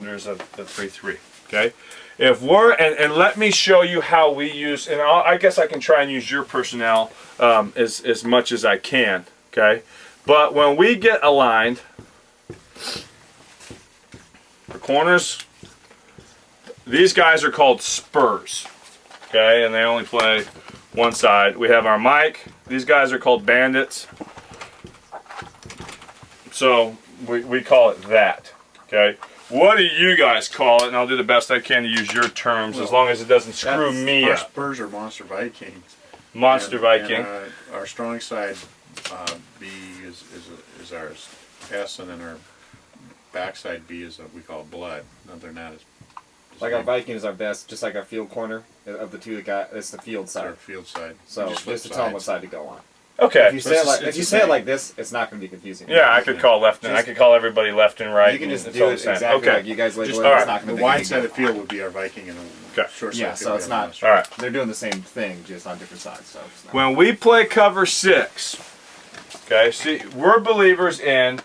cylinders of the 3-3. Okay, if we're and let me show you how we use, and I guess I can try and use your personnel as much as I can. Okay, but when we get aligned, the corners, these guys are called spurs. Okay, and they only play one side. We have our mic. These guys are called bandits. So we call it that. Okay. What do you guys call it? And I'll do the best I can to use your terms, as long as it doesn't screw me up. Our spurs are Monster Vikings. Monster Viking. And, our strong side B is our S, and then our backside B is what we call blood. Other than that, like our Viking is our best, just like our field corner of the two that got. It's the field side. Our field side. So just to tell them what side to go on. Okay. If you say it like this, it's not going to be confusing. Yeah, I could call left and I could call everybody left and right. You can just do it exactly like you guys label it. All right. It's not going to the wide side of the field would be our Viking, and the short side. Yeah, so it's not. All right. They're doing the same thing, just on different sides. So it's not. When we play cover 6, okay, see, we're believers in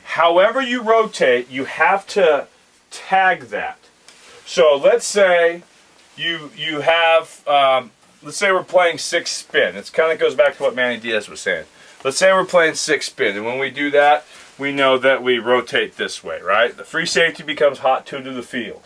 however you rotate, you have to tag that. So let's say you have. Let's say we're playing 6 spin. It kind of goes back to what Manny Diaz was saying. Let's say we're playing 6 spin, and when we do that, we know that we rotate this way, right? The free safety becomes hot 2 to the field,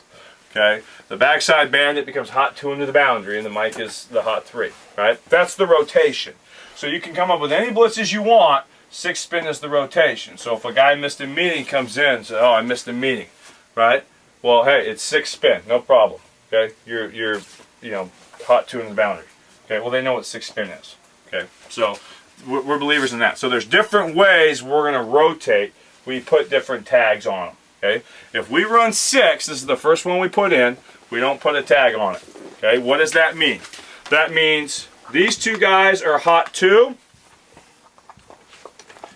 okay? The backside bandit becomes hot 2 into the boundary, and the mic is the hot 3, right? That's the rotation. So you can come up with any blitzes you want. 6 spin is the rotation. So if a guy missed a meeting comes in and says, "Oh, I missed a meeting," right? Well, hey, it's 6 spin, no problem. Okay, you're you know, hot 2 in the boundary. Okay, well, they know what 6 spin is. Okay, so we're believers in that. So there's different ways we're going to rotate. We put different tags on them. Okay, if we run 6, this is the first one we put in. We don't put a tag on it. Okay, what does that mean? That means these two guys are hot 2,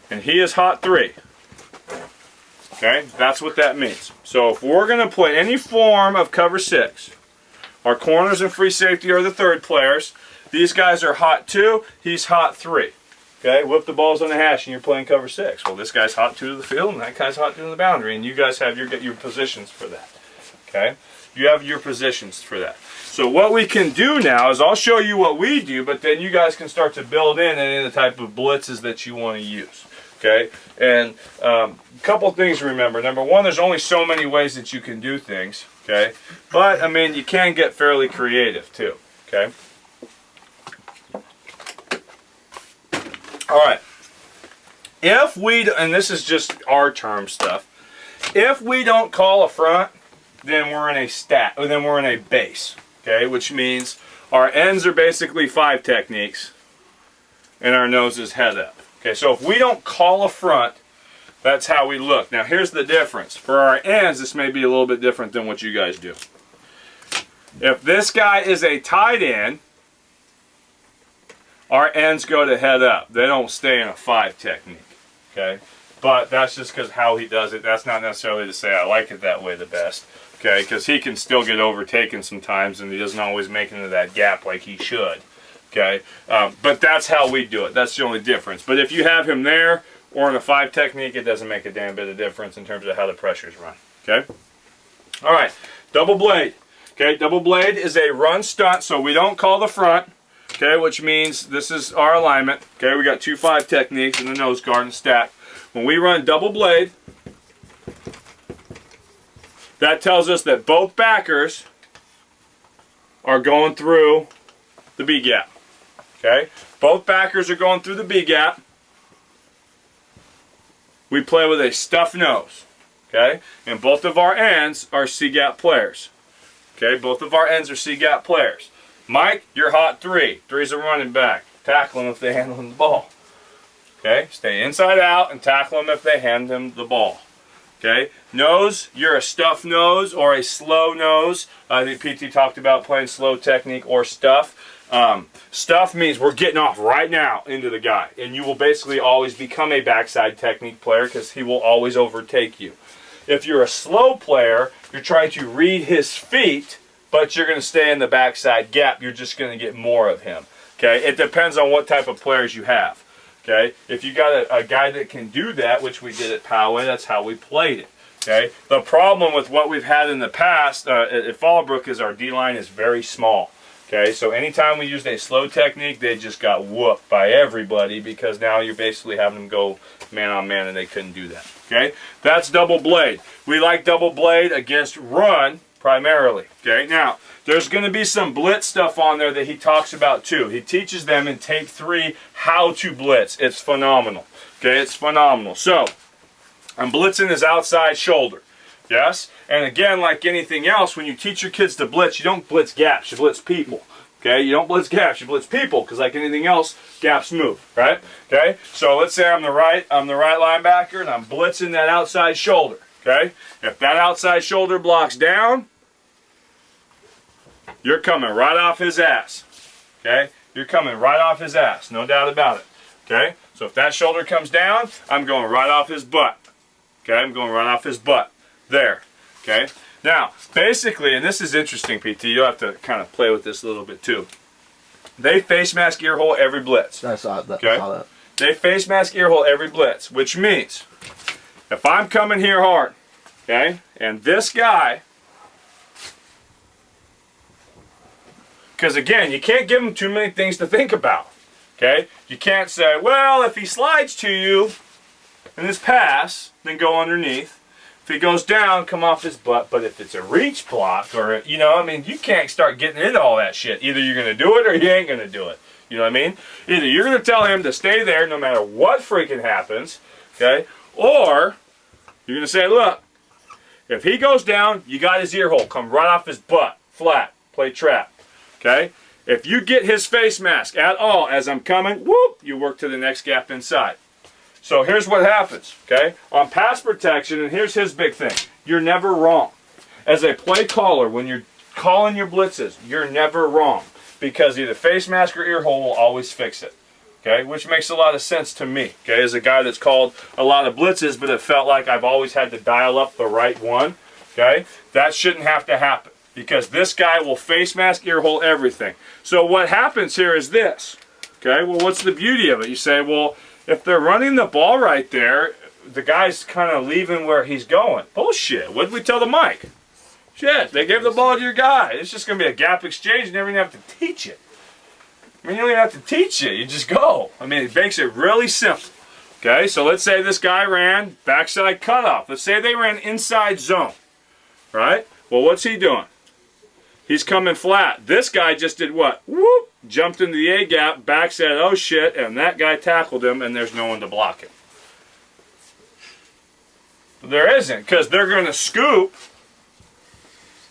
and he is hot 3. Okay, that's what that means. So if we're going to play any form of cover 6, our corners and free safety are the third players. These guys are hot 2, he's hot 3. Okay, whip the balls on the hash and you're playing cover 6. Well, this guy's hot 2 to the field and that guy's hot 2 to the boundary, and you guys have your positions for that. Okay, you have your positions for that. So what we can do now is I'll show you what we do, but then you guys can start to build in any of the type of blitzes that you want to use. Okay, and a couple things to remember. Number one, there's only so many ways that you can do things. Okay, but I mean, you can get fairly creative too. Okay. All right. If we, and this is just our term stuff, if we don't call a front, then we're in a stat, or then we're in a base. Okay, which means our ends are basically 5 techniques, and our nose is head up. Okay, so if we don't call a front, that's how we look. Now here's the difference. For our ends, this may be a little bit different than what you guys do. If this guy is a tight end, our ends go to head up. They don't stay in a 5 technique. Okay, but that's just because how he does it. That's not necessarily to say I like it that way the best. Okay, because he can still get overtaken sometimes, and he doesn't always make it into that gap like he should. Okay, but that's how we do it. That's the only difference. But if you have him there or in a 5 technique, it doesn't make a damn bit of difference in terms of how the pressures run. Okay, all right, double blade. Okay, double blade is a run stunt, so we don't call the front. Okay, which means this is our alignment. Okay, we got 2 5 techniques in the nose guard and stack. When we run double blade, that tells us that both backers are going through the B gap. Okay, both backers are going through the B gap. We play with a stuffed nose. Okay, and both of our ends are C gap players. Okay, both of our ends are C gap players. Mike, you're hot 3. 3's a running back. Tackle them if they handle him the ball. Okay, stay inside out and tackle them if they hand him the ball. Okay, nose, you're a stuff nose or a slow nose. I think Pt talked about playing slow technique or stuff. Stuff means we're getting off right now into the guy, and you will basically always become a backside technique player because he will always overtake you. If you're a slow player, you're trying to read his feet, but you're going to stay in the backside gap. You're just going to get more of him. Okay, it depends on what type of players you have. Okay, if you got a guy that can do that, which we did at Poway, that's how we played it. Okay. The problem with what we've had in the past at Fallbrook is our D-line is very small. Okay, so anytime we used a slow technique, they just got whooped by everybody because now you're basically having them go man on man, and they couldn't do that. Okay, that's double blade. We like double blade against run primarily. Okay, now there's going to be some blitz stuff on there that he talks about too. He teaches them in tape 3 how to blitz. It's phenomenal. Okay, it's phenomenal. So I'm blitzing his outside shoulder. Yes? And again, like anything else, when you teach your kids to blitz, you don't blitz gaps, you blitz people. Okay? You don't blitz gaps, you blitz people, because like anything else, gaps move, right? Okay? So let's say I'm the right linebacker and I'm blitzing that outside shoulder. Okay? If that outside shoulder blocks down, you're coming right off his ass. Okay? You're coming right off his ass, no doubt about it. Okay? So if that shoulder comes down, I'm going right off his butt. Okay? I'm going right off his butt. There. Okay? Now, basically, and this is interesting, PT, you'll have to kind of play with this a little bit too. They face mask ear hole every blitz. I saw that. Okay? I saw that. They face mask ear hole every blitz, which means if I'm coming here hard, okay, and this guy, because again, you can't give him too many things to think about. Okay? You can't say, well, if he slides to you in his pass, then go underneath. If he goes down, come off his butt. But if it's a reach block, or, you know, I mean, you can't start getting into all that shit. Either you're going to do it or you ain't going to do it. You know what I mean? Either you're going to tell him to stay there no matter what freaking happens, okay? Or you're going to say, look, if he goes down, you got his ear hole. Come right off his butt. Flat. Play trap. Okay? If you get his face mask at all as I'm coming, whoop, you work to the next gap inside. So here's what happens, okay? On pass protection, and here's his big thing. You're never wrong. As a play caller, when you're calling your blitzes, you're never wrong. Because either face mask or ear hole will always fix it. Okay? Which makes a lot of sense to me. Okay? As a guy that's called a lot of blitzes, but it felt like I've always had to dial up the right one. Okay? That shouldn't have to happen. Because this guy will face mask, ear hole, everything. So what happens here is this. Okay? Well, what's the beauty of it? You say, well, if they're running the ball right there, the guy's kind of leaving where he's going. Bullshit. What did we tell the mic? Shit, they gave the ball to your guy. It's just going to be a gap exchange. You never even have to teach it. I mean, you don't even have to teach it. You just go. I mean, it makes it really simple. Okay, so let's say this guy ran backside cutoff. Let's say they ran inside zone. Right? Well, what's he doing? He's coming flat. This guy just did what? Whoop! Jumped into the A gap, back said, oh shit, and that guy tackled him, and there's no one to block him. There isn't, because they're going to scoop,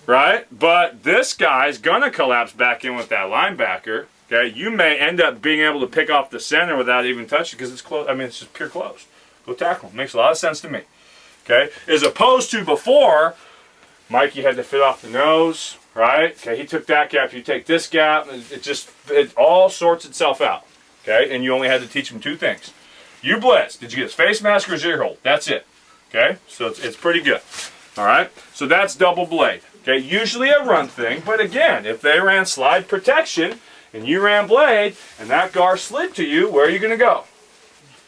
right? But this guy's going to collapse back in with that linebacker. Okay, you may end up being able to pick off the center without even touching, because it's close. I mean, it's just pure close. Go tackle him. Makes a lot of sense to me. Okay, as opposed to before, Mikey had to fit off the nose. Right? Okay, he took that gap, you take this gap, it all sorts itself out. Okay, and you only had to teach him 2 things. You blitz. Did you get his face mask or his ear hole? That's it. Okay, so it's pretty good. Alright, so that's double blade. Okay, usually a run thing, but again, if they ran slide protection and you ran blade and that guard slid to you, where are you going to go?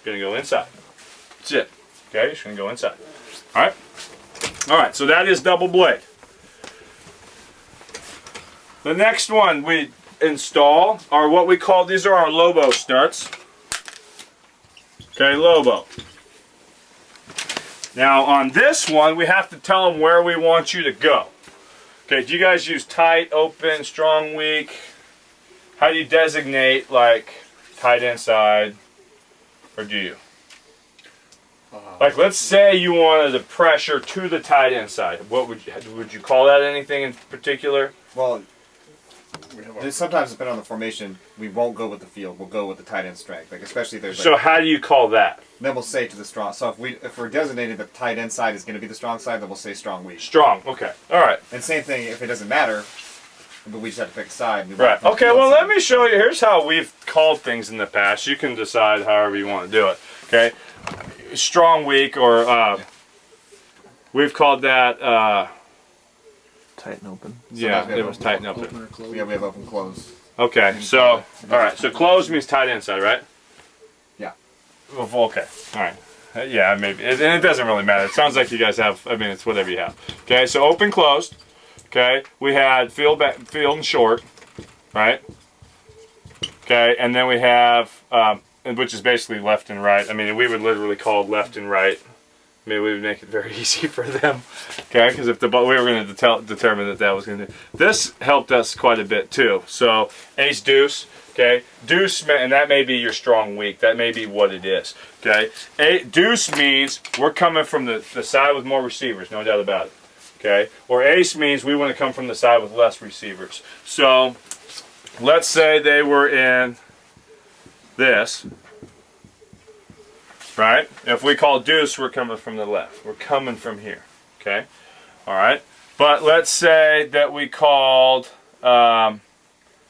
You're going to go inside. That's it. Okay, you're just going to go inside. Alright? Alright, so that is double blade. The next one we install are what we call, these are our Lobo studs. Okay, Lobo. Now on this one, we have to tell them where we want you to go. Okay, do you guys use tight, open, strong, weak? How do you designate, like, tight inside, or do you? Like, let's say you wanted the pressure to the tight inside. What would you call that anything in particular? Well, sometimes depending on the formation, we won't go with the field. We'll go with the tight end strength. Like especially if there's. So how do you call that? Then we'll say to the strong. So if we're designated the tight end side is going to be the strong side, then we'll say strong weak. Strong. Okay. All right. And same thing if it doesn't matter, but we just have to pick a side. Right. Okay. Well, let me show you. Here's how we've called things in the past. You can decide however you want to do it. Okay. Strong weak, or we've called that. Tight and open. Yeah, it was tight and open. Yeah, we have open close. Okay, so, alright, so closed means tight inside, right? Yeah. Okay, alright. Yeah, maybe. And it doesn't really matter. It sounds like you guys have, I mean, it's whatever you have. Okay, so open, closed. Okay, we had field and short, right? Okay, and then we have, which is basically left and right. I mean, we would literally call it left and right. Maybe we would make it very easy for them. Okay, because if we were going to determine that was going to do. This helped us quite a bit too. So ace deuce. Okay, deuce, and that may be your strong weak. That may be what it is. Okay, deuce means we're coming from the side with more receivers, no doubt about it. Okay, or ace means we want to come from the side with less receivers. So let's say they were in this, right? If we call deuce, we're coming from the left. We're coming from here. Okay, all right. But let's say that we called.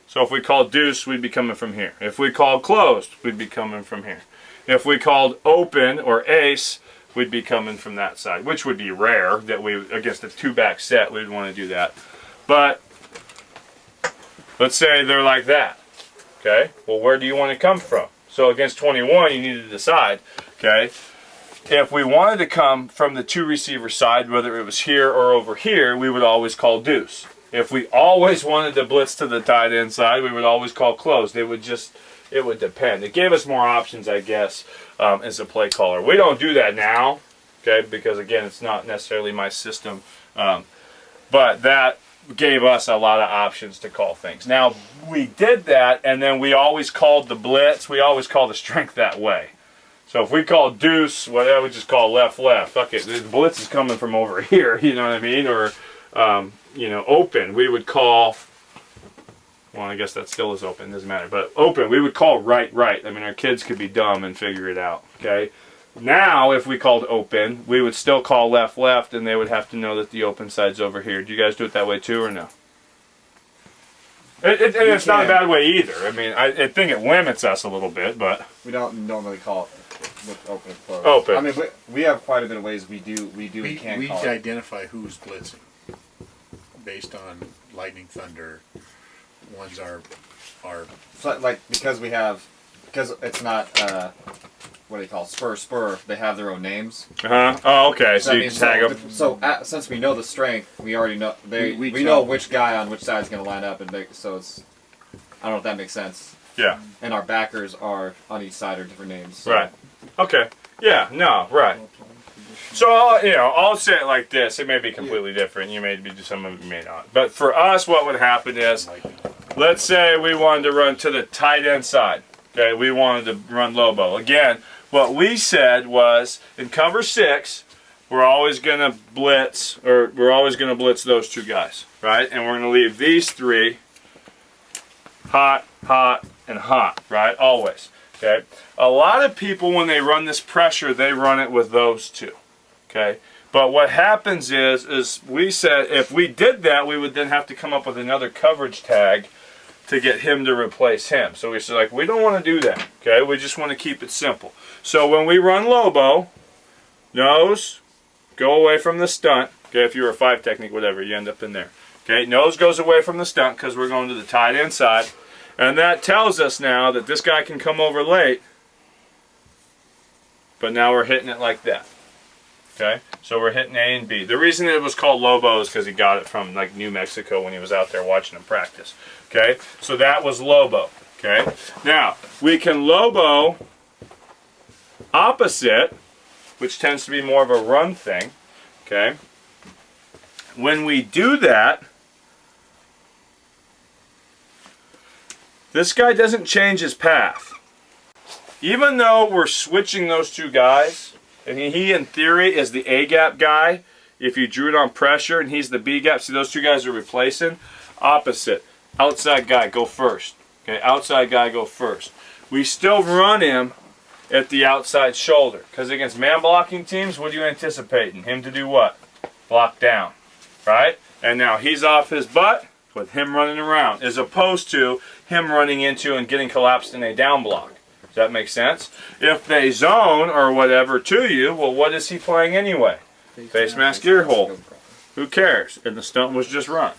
So if we called deuce, we'd be coming from here. If we called closed, we'd be coming from here. If we called open or ace, we'd be coming from that side, which would be rare that we, against a two-back set, we'd want to do that. But let's say they're like that. Okay, well, where do you want to come from? So against 21, you need to decide. Okay, if we wanted to come from the two receiver side, whether it was here or over here, we would always call deuce. If we always wanted to blitz to the tight end side, we would always call closed. It would depend. It gave us more options, I guess, as a play caller. We don't do that now, okay, because again, it's not necessarily my system. But that gave us a lot of options to call things. Now, we did that, and then we always called the blitz. We always call the strength that way. So if we call deuce, whatever, we just call left. Fuck it. The blitz is coming from over here, you know what I mean? Or you know, open, we would call, well, I guess that still is open, doesn't matter, but open, we would call right. I mean, our kids could be dumb and figure it out, okay? Now, if we called open, we would still call left, and they would have to know that the open side's over here. Do you guys do it that way too, or no? And it's not a bad way either. I mean, I think it limits us a little bit, but... We don't normally call it with open and close. Open. I mean, we have quite a bit of ways we can call it. Identify who's blitzing based on lightning, thunder. Ones are so, like, because it's not what do you call it? Spur. They have their own names. Oh, okay. So you tag them. So since we know the strength, we already know we know which guy on which side is going to line up, and so it's. I don't know if that makes sense. Yeah. And our backers are on each side are different names. So. Right. Okay. Yeah. No. Right. So I'll say it like this. It may be completely different. You may do some of it, you may not. But for us, what would happen is, let's say we wanted to run to the tight end side. Okay, we wanted to run Lobo. Again, what we said was in cover 6, we're always going to blitz, or we're always going to blitz those two guys, right? And we're going to leave these 3 hot, and hot, right? Always. Okay. A lot of people, when they run this pressure, they run it with those 2. Okay. But what happens is we said if we did that, we would then have to come up with another coverage tag to get him to replace him. So we said, like, we don't want to do that. Okay. We just want to keep it simple. So when we run Lobo, nose, go away from the stunt. Okay. If you're a 5 technique, whatever, you end up in there. Okay. Nose goes away from the stunt because we're going to the tight end side. And that tells us now that this guy can come over late, but now we're hitting it like that. Okay, so we're hitting A and B. The reason it was called Lobo is because he got it from like New Mexico when he was out there watching him practice. Okay, so that was Lobo. Okay, now we can Lobo opposite, which tends to be more of a run thing. Okay, when we do that, this guy doesn't change his path. Even though we're switching those two guys, and he in theory is the A-gap guy, if you drew it on pressure, and he's the B-gap, see those two guys are replacing, opposite. Outside guy, go first. Okay, outside guy, go first. We still run him at the outside shoulder, because against man-blocking teams, what are you anticipating? Him to do what? Block down, right? And now he's off his butt with him running around, as opposed to him running into and getting collapsed in a down block. Does that make sense? If they zone or whatever to you, well, what is he playing anyway? Face mask ear hole. Who cares? And the stunt was just run.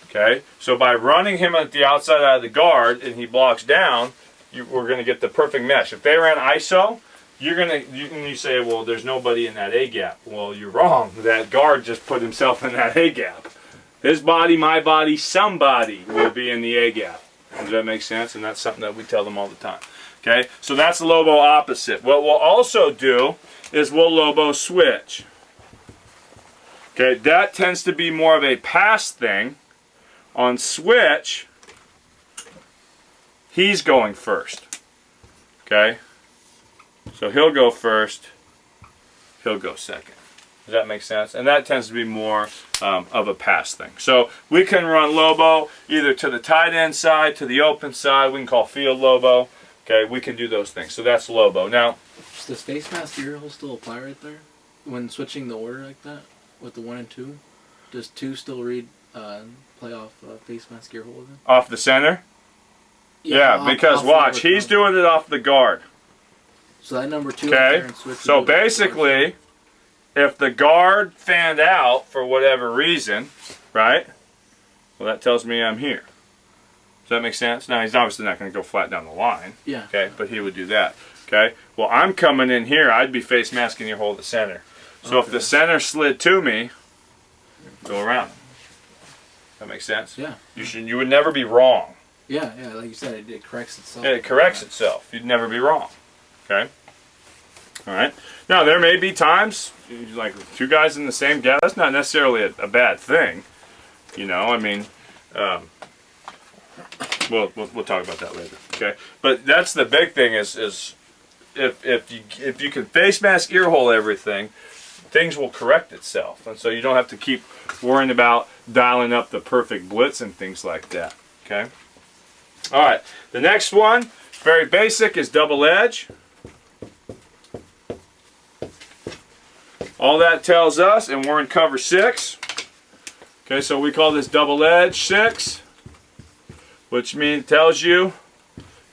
Okay? So by running him at the outside out of the guard and he blocks down, we're going to get the perfect mesh. If they ran ISO, you say, well, there's nobody in that A gap. Well, you're wrong. That guard just put himself in that A gap. His body, my body, somebody will be in the A gap. Does that make sense? And that's something that we tell them all the time. Okay, so that's the Lobo opposite. What we'll also do is we'll Lobo switch. Okay, that tends to be more of a pass thing. On switch, he's going first. Okay, so he'll go first, he'll go second. Does that make sense? And that tends to be more of a pass thing. So we can run Lobo either to the tight end side, to the open side. We can call field Lobo. Okay, we can do those things. So that's Lobo. Now, does face mask ear hole still apply right there when switching the order like that with the 1 and 2? Does 2 still read play off face mask ear hole then? Off the center? Yeah, because watch, he's doing it off the guard. So that number 2. Okay, and switch so basically, if the guard fanned out for whatever reason, right? Well, that tells me I'm here. Does that make sense? Now, he's obviously not going to go flat down the line. Yeah. Okay, but he would do that. Okay, well, I'm coming in here. I'd be face masking your hole at the center. So if the center slid to me, go around. That makes sense? Yeah. You would never be wrong. Yeah, like you said, it corrects itself. It corrects itself. You'd never be wrong. Okay? All right. Now, there may be times, like 2 guys in the same gap. That's not necessarily a bad thing. You know, I mean, we'll talk about that later. Okay? But that's the big thing is if you can face mask ear hole everything, things will correct itself. And so you don't have to keep worrying about dialing up the perfect blitz and things like that. Okay? All right. The next one, very basic, is double edge. All that tells us, and we're in cover 6. Okay, so we call this double edge 6, which tells you,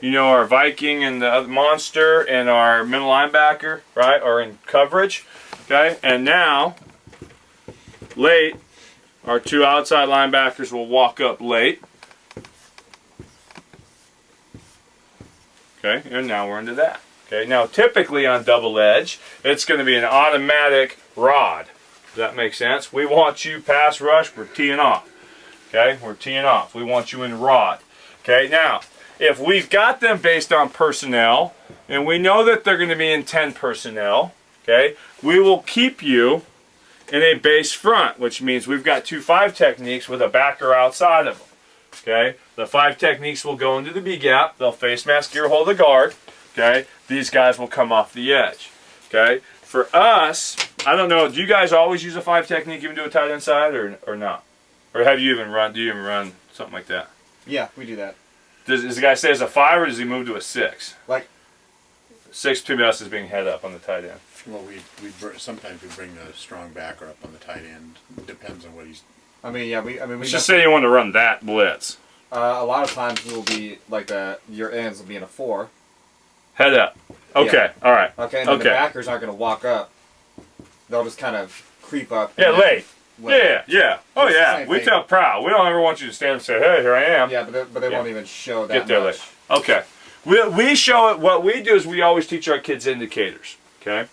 our Viking and the other monster and our middle linebacker, right, are in coverage. Okay, and now, late, our 2 outside linebackers will walk up late. Okay, and now we're into that. Okay, now typically on double edge, it's going to be an automatic rod. Does that make sense? We want you pass rush, we're teeing off. Okay, we're teeing off. We want you in rod. Okay, now, if we've got them based on personnel, and we know that they're going to be in 10 personnel, okay, we will keep you in a base front, which means we've got 2 5 techniques with a backer outside of them. Okay, the 5 techniques will go into the B gap. They'll face mask ear hole the guard. Okay, these guys will come off the edge. Okay, for us, I don't know. Do you guys always use a 5 technique even do a tight end side or not? Or have you even run? Do you even run something like that? Yeah, we do that. Does the guy stay as a 5 or does he move to a 6? Like 6 to us is being head up on the tight end. Well, sometimes we bring a strong backer up on the tight end. Depends on what he's. I mean, yeah, we Let's just say you want to run that blitz. A lot of times it will be like your ends will be in a 4. Head up. Okay. Yeah. All right. Okay. And then the backers aren't going to walk up. They'll just kind of creep up. Yeah, late. Yeah. Oh yeah. We tell proud. We don't ever want you to stand and say, "Hey, here I am." Yeah, but they won't even show that. Get there much. late. Okay. We show it. What we do is we always teach our kids indicators. Okay.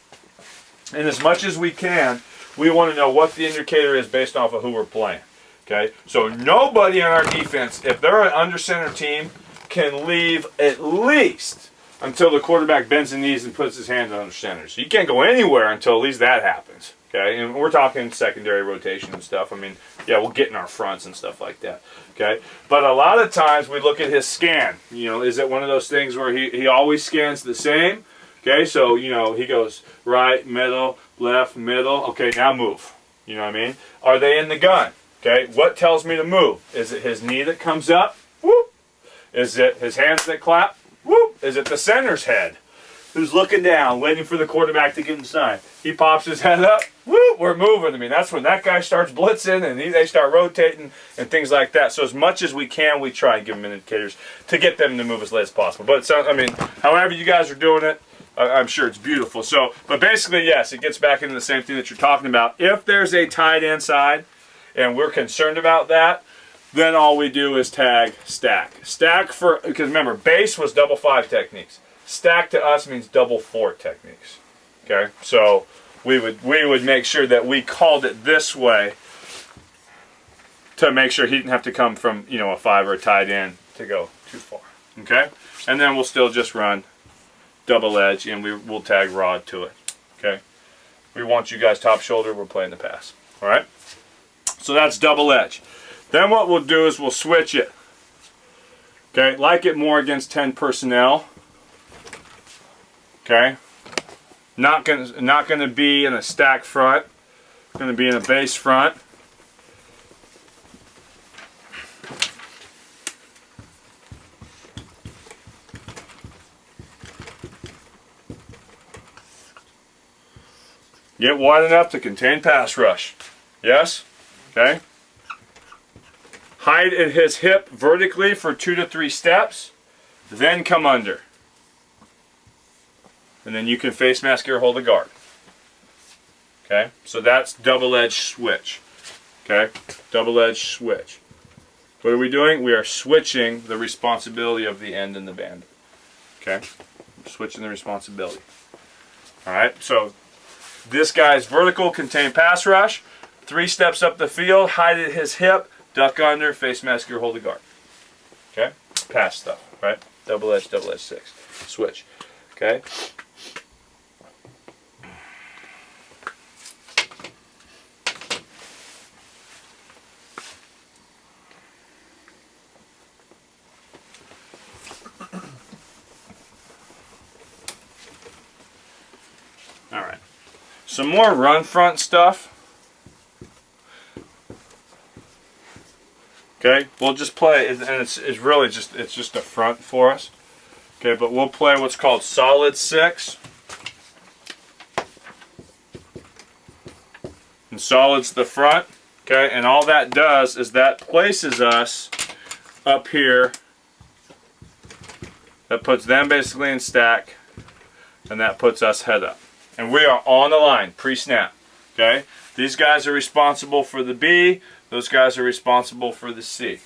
And as much as we can, we want to know what the indicator is based off of who we're playing. Okay. So nobody on our defense, if they're an under center team, can leave at least until the quarterback bends the knees and puts his hands under center. So you can't go anywhere until at least that happens. Okay, and we're talking secondary rotation and stuff. I mean, yeah, we'll get in our fronts and stuff like that. Okay, but a lot of times we look at his scan. Is it one of those things where he always scans the same? Okay, so, he goes right, middle, left, middle. Okay, now move. You know what I mean? Are they in the gun? Okay, what tells me to move? Is it his knee that comes up? Whoop. Is it his hands that clap? Whoop. Is it the center's head who's looking down, waiting for the quarterback to give him a sign? He pops his head up. Woo, we're moving. I mean, that's when that guy starts blitzing and they start rotating and things like that. So as much as we can, we try and give them indicators to get them to move as late as possible. But however you guys are doing it, I'm sure it's beautiful. So, but basically, yes, it gets back into the same thing that you're talking about. If there's a tight end side and we're concerned about that, then all we do is tag stack. Stack because remember, base was double 5 techniques. Stack to us means double fort techniques. Okay, so we would make sure that we called it this way to make sure he didn't have to come from, you know, a 5 or a tied in to go too far. Okay, and then we'll still just run double edge, and we'll tag rod to it. Okay, we want you guys top shoulder. We're playing the pass. All right, so that's double edge. Then what we'll do is we'll switch it. Okay, like it more against 10 personnel. Okay, not gonna be in a stack front. Gonna be in a base front. Get wide enough to contain pass rush. Yes? Okay. Hide at his hip vertically for 2 to 3 steps. Then come under. And then you can face mask or hold a guard. Okay? So that's double-edged switch. Okay? Double-edged switch. What are we doing? We are switching the responsibility of the end and the band. Okay? Switching the responsibility. Alright? So this guy's vertical, contain pass rush. 3 steps up the field, hide at his hip, duck under, face mask or hold a guard. Okay? Pass stuff, right? Double edge 6. Switch. Okay? Alright. Some more run front stuff. Okay, we'll just play, and it's really just a front for us. Okay, but we'll play what's called solid 6. And solid's the front. Okay, and all that does is that places us up here. That puts them basically in stack, and that puts us head up. And we are on the line, pre-snap. Okay, these guys are responsible for the B. Those guys are responsible for the C.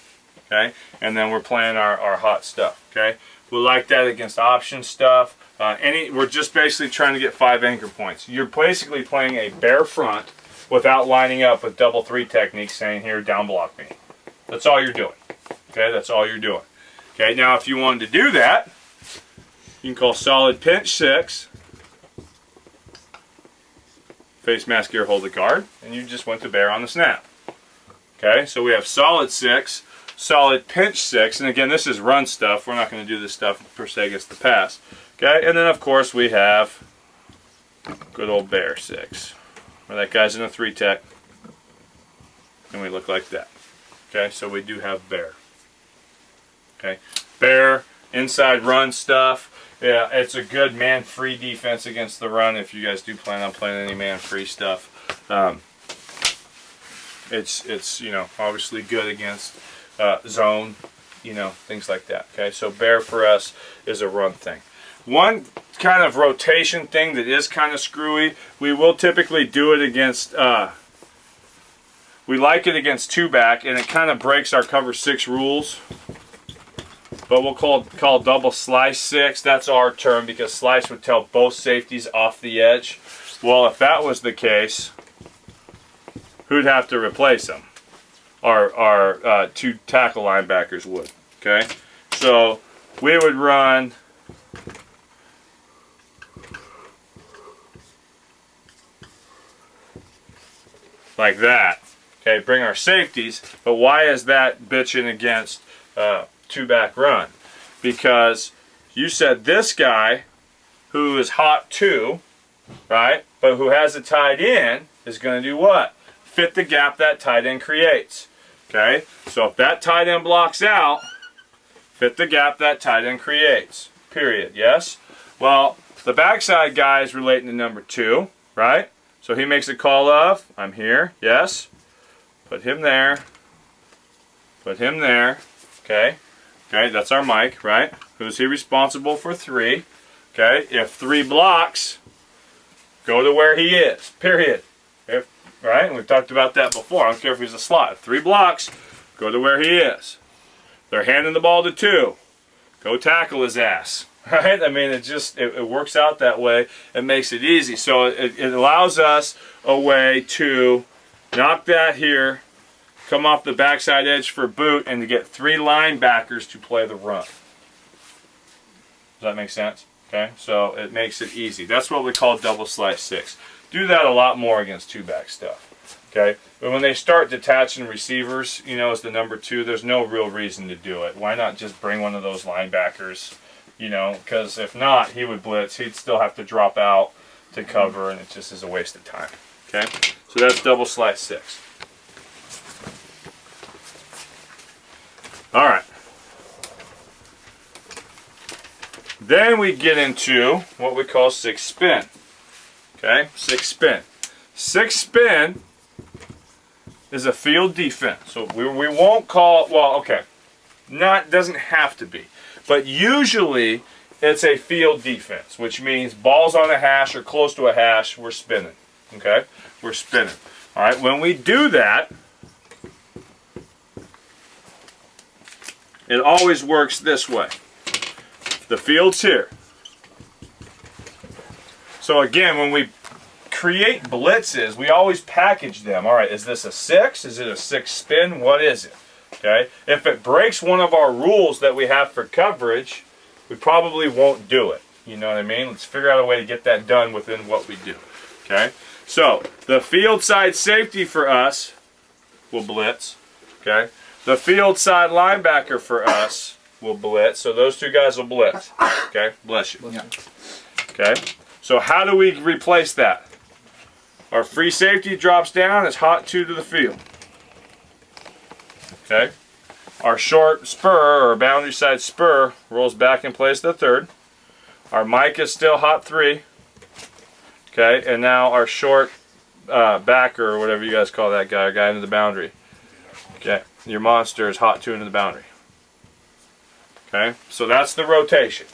Okay, and then we're playing our hot stuff. Okay, we like that against option stuff. We're just basically trying to get 5 anchor points. You're basically playing a bare front without lining up with double 3 techniques, saying here, down block me. That's all you're doing. Okay, that's all you're doing. Okay, now if you wanted to do that, you can call solid pinch 6. Face mask here, hold the guard, and you just went to bear on the snap. Okay, so we have solid 6, solid pinch 6, and again, this is run stuff. We're not going to do this stuff per se against the pass. Okay, and then of course we have good old bear 6, where that guy's in a 3 tech, and we look like that. Okay, so we do have bear. Okay, bear, inside run stuff. Yeah, it's a good man-free defense against the run if you guys do plan on playing any man-free stuff. It's you know, obviously good against zone, you know, things like that. Okay, so bear for us is a run thing. One kind of rotation thing that is kind of screwy, we will typically do it against, we like it against 2-back, and it kind of breaks our cover 6 rules. But we'll call double slice 6. That's our term, because slice would tell both safeties off the edge. Well, if that was the case, who'd have to replace them? Our 2 tackle linebackers would. Okay, so we would run like that. Okay, bring our safeties. But why is that bitching against 2-back run? Because you said this guy who is hot 2, right, but who has a tight end is going to do what? Fit the gap that tight end creates. Okay, so if that tight end blocks out, fit the gap that tight end creates. Period. Yes? Well, the backside guy is relating to number 2, right? So he makes a call of, I'm here, yes? Put him there. Put him there. Okay? Okay, that's our Mike, right? Who's he responsible for? 3. Okay, if 3 blocks, go to where he is. Period. Right? And we've talked about that before. I don't care if he's a slot. If 3 blocks, go to where he is. They're handing the ball to 2. Go tackle his ass. right? I mean, it works out that way. It makes it easy. So it allows us a way to knock that here, come off the backside edge for boot, and to get 3 linebackers to play the run. Does that make sense? Okay, so it makes it easy. That's what we call double slice 6. Do that a lot more against 2-back stuff. Okay, but when they start detaching receivers, you know, as the number 2, there's no real reason to do it. Why not just bring one of those linebackers? You know, because if not, he would blitz. He'd still have to drop out to cover, and it just is a waste of time. Okay, so that's double slice 6. All right. Then we get into what we call 6 spin. Okay, 6 spin. 6 spin is a field defense. So we won't call, well, okay, doesn't have to be. But usually it's a field defense, which means balls on a hash or close to a hash, we're spinning. Okay, we're spinning. All right, when we do that, it always works this way. The field's here. So again, when we create blitzes, we always package them. All right, is this a 6? Is it a 6 spin? What is it? Okay. If it breaks one of our rules that we have for coverage, we probably won't do it. You know what I mean? Let's figure out a way to get that done within what we do. Okay. So the field side safety for us will blitz. Okay. The field side linebacker for us will blitz. So those 2 guys will blitz. Okay. Bless you. Yeah. Okay. So how do we replace that? Our free safety drops down, it's hot 2 to the field. Okay. Our short spur or boundary side spur rolls back in place the 3rd. Our mic is still hot 3. Okay. And now our short backer or whatever you guys call that guy into the boundary. Okay. Your monster is hot 2 into the boundary. Okay. So that's the rotation.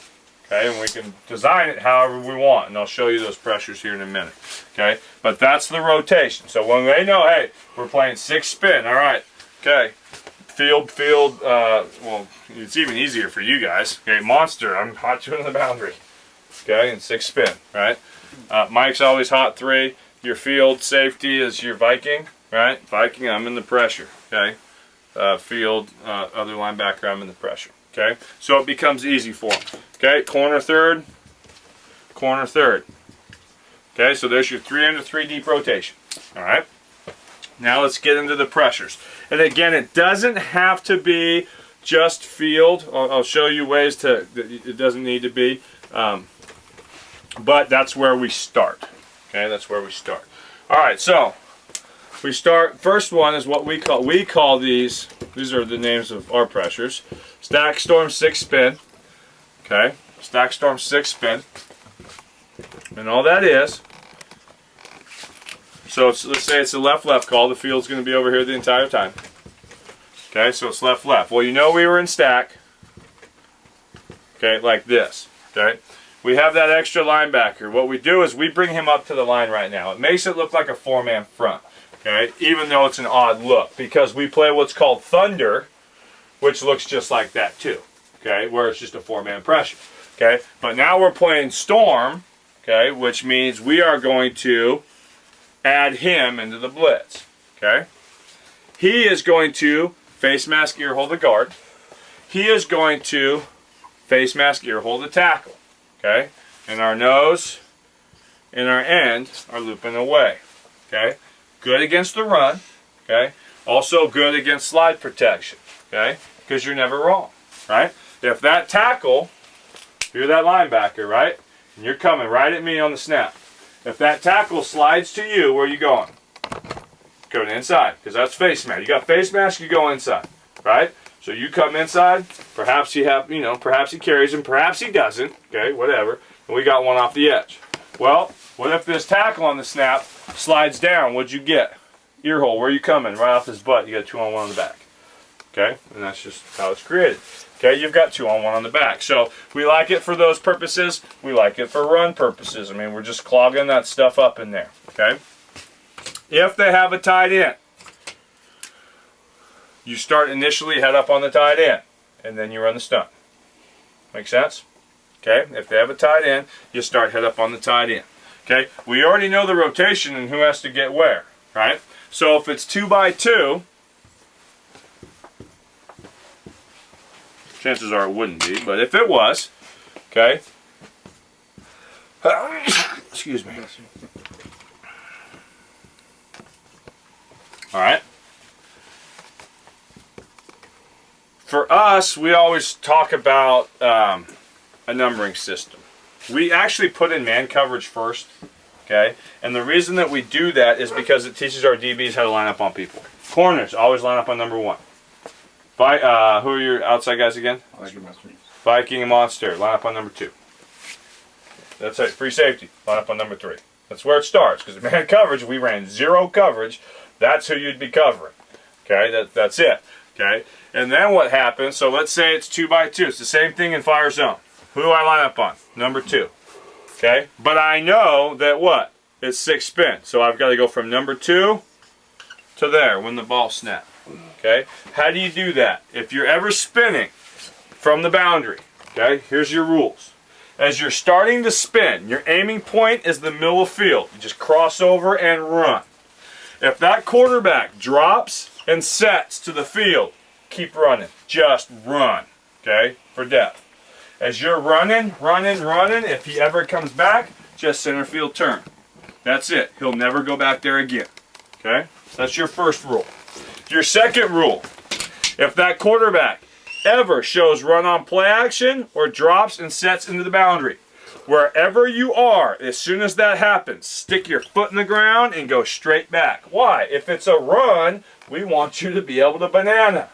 Okay, and we can design it however we want, and I'll show you those pressures here in a minute. Okay, but that's the rotation. So when they know, hey, we're playing 6 spin, all right, okay, field, well, it's even easier for you guys. Okay, monster, I'm hot 2 in the boundary. Okay, and 6 spin, right? Mike's always hot 3. Your field safety is your Viking, right? Viking, I'm in the pressure. Okay, field, other linebacker, I'm in the pressure. Okay, so it becomes easy for them. Okay, corner 3rd, corner 3rd. Okay, so there's your 3 under 3 deep rotation. All right, now let's get into the pressures. And again, it doesn't have to be just field. I'll show you ways to, it doesn't need to be. But that's where we start. Okay, that's where we start. All right, so we start, first one is what we call these are the names of our pressures. Stack Storm 6 spin. Okay, Stack Storm 6 spin. And all that is, so let's say it's a left-left call. The field's going to be over here the entire time. Okay, so it's left-left. Well, you know we were in stack. Okay, like this. Okay, we have that extra linebacker. What we do is we bring him up to the line right now. It makes it look like a 4-man front. Okay, even though it's an odd look, because we play what's called Thunder, which looks just like that too. Okay, where it's just a 4-man pressure. Okay, but now we're playing Storm. Okay, which means we are going to add him into the blitz. Okay, he is going to face mask ear hold the guard. He is going to face mask ear hold the tackle. Okay, and our nose and our end are looping away. Okay. Good against the run, okay? Also good against slide protection, okay? Because you're never wrong, right? If that tackle, you're that linebacker, right? And you're coming right at me on the snap. If that tackle slides to you, where are you going? Going inside, because that's face mask. You got face mask, you go inside, right? So you come inside, perhaps you have, perhaps he carries him, perhaps he doesn't, okay, whatever. And we got one off the edge. Well, what if this tackle on the snap slides down? What'd you get? Ear hole. Where are you coming? Right off his butt. You got 2-on-1 on the back. Okay? And that's just how it's created. Okay? You've got 2-on-1 on the back. So we like it for those purposes. We like it for run purposes. I mean, we're just clogging that stuff up in there. Okay? If they have a tight end, you start initially head up on the tight end, and then you run the stunt. Make sense? Okay, if they have a tight end, you start head up on the tight end. Okay, we already know the rotation and who has to get where, right? So if it's 2 by 2, chances are it wouldn't be, but if it was, okay. Excuse me. All right. For us, we always talk about a numbering system. We actually put in man coverage first, okay? And the reason that we do that is because it teaches our DBs how to line up on people. Corners, always line up on number 1. Who are your outside guys again? Viking and Monster, line up on number 2. That's it. Free safety, line up on number 3. That's where it starts, because man coverage, we ran 0 coverage. That's who you'd be covering. Okay, that's it. Okay, and then what happens, so let's say it's 2 by 2. It's the same thing in fire zone. Who do I line up on? Number 2. Okay, but I know that what? It's 6 spin. So I've got to go from number 2 to there when the ball snaps. Okay, how do you do that? If you're ever spinning from the boundary, okay, here's your rules. As you're starting to spin, your aiming point is the middle of field. You just cross over and run. If that quarterback drops and sets to the field, keep running. Just run, okay, for depth. As you're running, if he ever comes back, just center field turn. That's it. He'll never go back there again, okay? That's your first rule. Your second rule, if that quarterback ever shows run on play action or drops and sets into the boundary, wherever you are, as soon as that happens, stick your foot in the ground and go straight back. Why? If it's a run, we want you to be able to banana.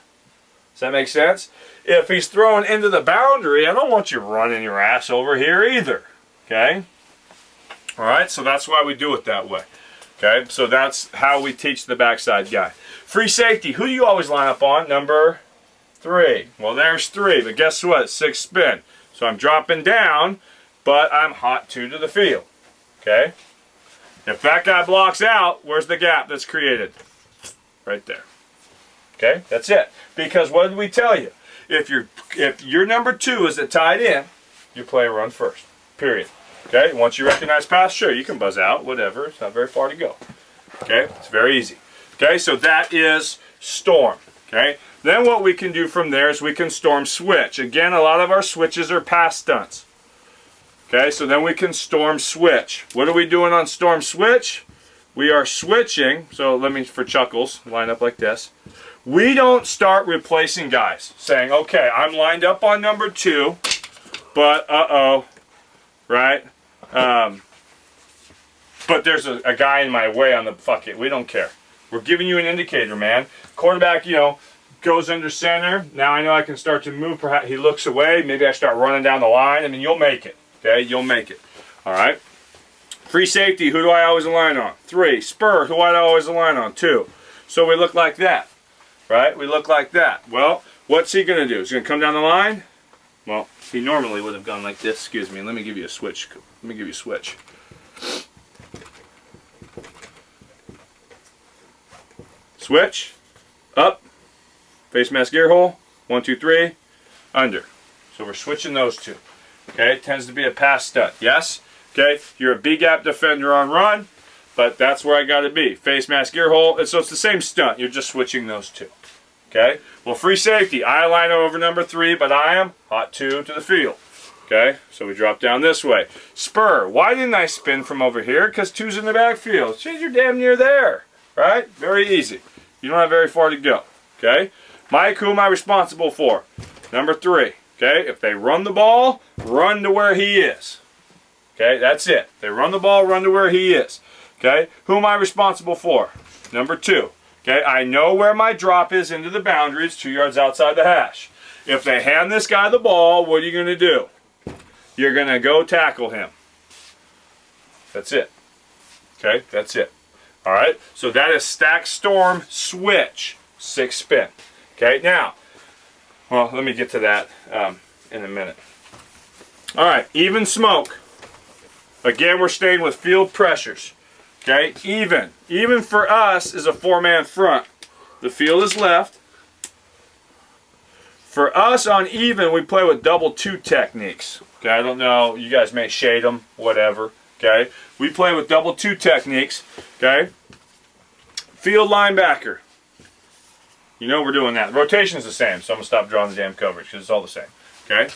Does that make sense? If he's throwing into the boundary, I don't want you running your ass over here either. Okay? Alright, so that's why we do it that way. Okay, so that's how we teach the backside guy. Free safety, who do you always line up on? Number 3. Well, there's 3, but guess what? 6 spin. So I'm dropping down, but I'm hot 2 to the field. Okay? If that guy blocks out, where's the gap that's created? Right there. Okay? That's it. Because what did we tell you? If your number 2 is a tight end, you play a run first. Period. Okay? Once you recognize pass, sure, you can buzz out, whatever. It's not very far to go. Okay? It's very easy. Okay? So that is storm. Okay? Then what we can do from there is we can storm switch. Again, a lot of our switches are pass stunts. Okay, so then we can storm switch. What are we doing on storm switch? We are switching, so let me, for chuckles, line up like this. We don't start replacing guys, saying, okay, I'm lined up on number 2, but right? But there's a guy in my way on the, fuck it, we don't care. We're giving you an indicator, man. Quarterback, goes under center. Now I know I can start to move. Perhaps he looks away. Maybe I start running down the line. I mean, you'll make it. Okay, you'll make it. All right. Free safety, who do I always align on? 3. Spur, who do I always align on? 2. So we look like that, right? We look like that. Well, what's he going to do? Is he going to come down the line? Well, he normally would have gone like this. Excuse me. Let me give you a switch. Let me give you a switch. Switch. Up. Face mask gear hole. 1, 2, 3. Under. So we're switching those 2. Okay, it tends to be a pass stunt. Yes? Okay, you're a big gap defender on run, but that's where I got to be. Face mask gear hole, and so it's the same stunt. You're just switching those 2. Okay? Well, free safety, I line over number 3, but I am hot 2 to the field. Okay? So we drop down this way. Spur, why didn't I spin from over here? Because 2's in the backfield. Jeez, you're damn near there. Right? Very easy. You don't have very far to go. Okay? Mike, who am I responsible for? Number 3. Okay, if they run the ball, run to where he is. Okay, that's it. They run the ball, run to where he is. Okay, who am I responsible for? Number 2. Okay, I know where my drop is into the boundary. It's 2 yards outside the hash. If they hand this guy the ball, what are you going to do? You're going to go tackle him. That's it. Okay, that's it. All right, so that is stack storm switch 6 spin. Okay, now, well, let me get to that in a minute. All right, even smoke. Again, we're staying with field pressures. Okay, even for us is a 4-man front. The field is left. For us on even, we play with double 2 techniques. Okay, I don't know. You guys may shade them, whatever. Okay, we play with double 2 techniques. Okay, field linebacker. You know we're doing that. Rotation is the same, so I'm gonna stop drawing the damn coverage because it's all the same. Okay,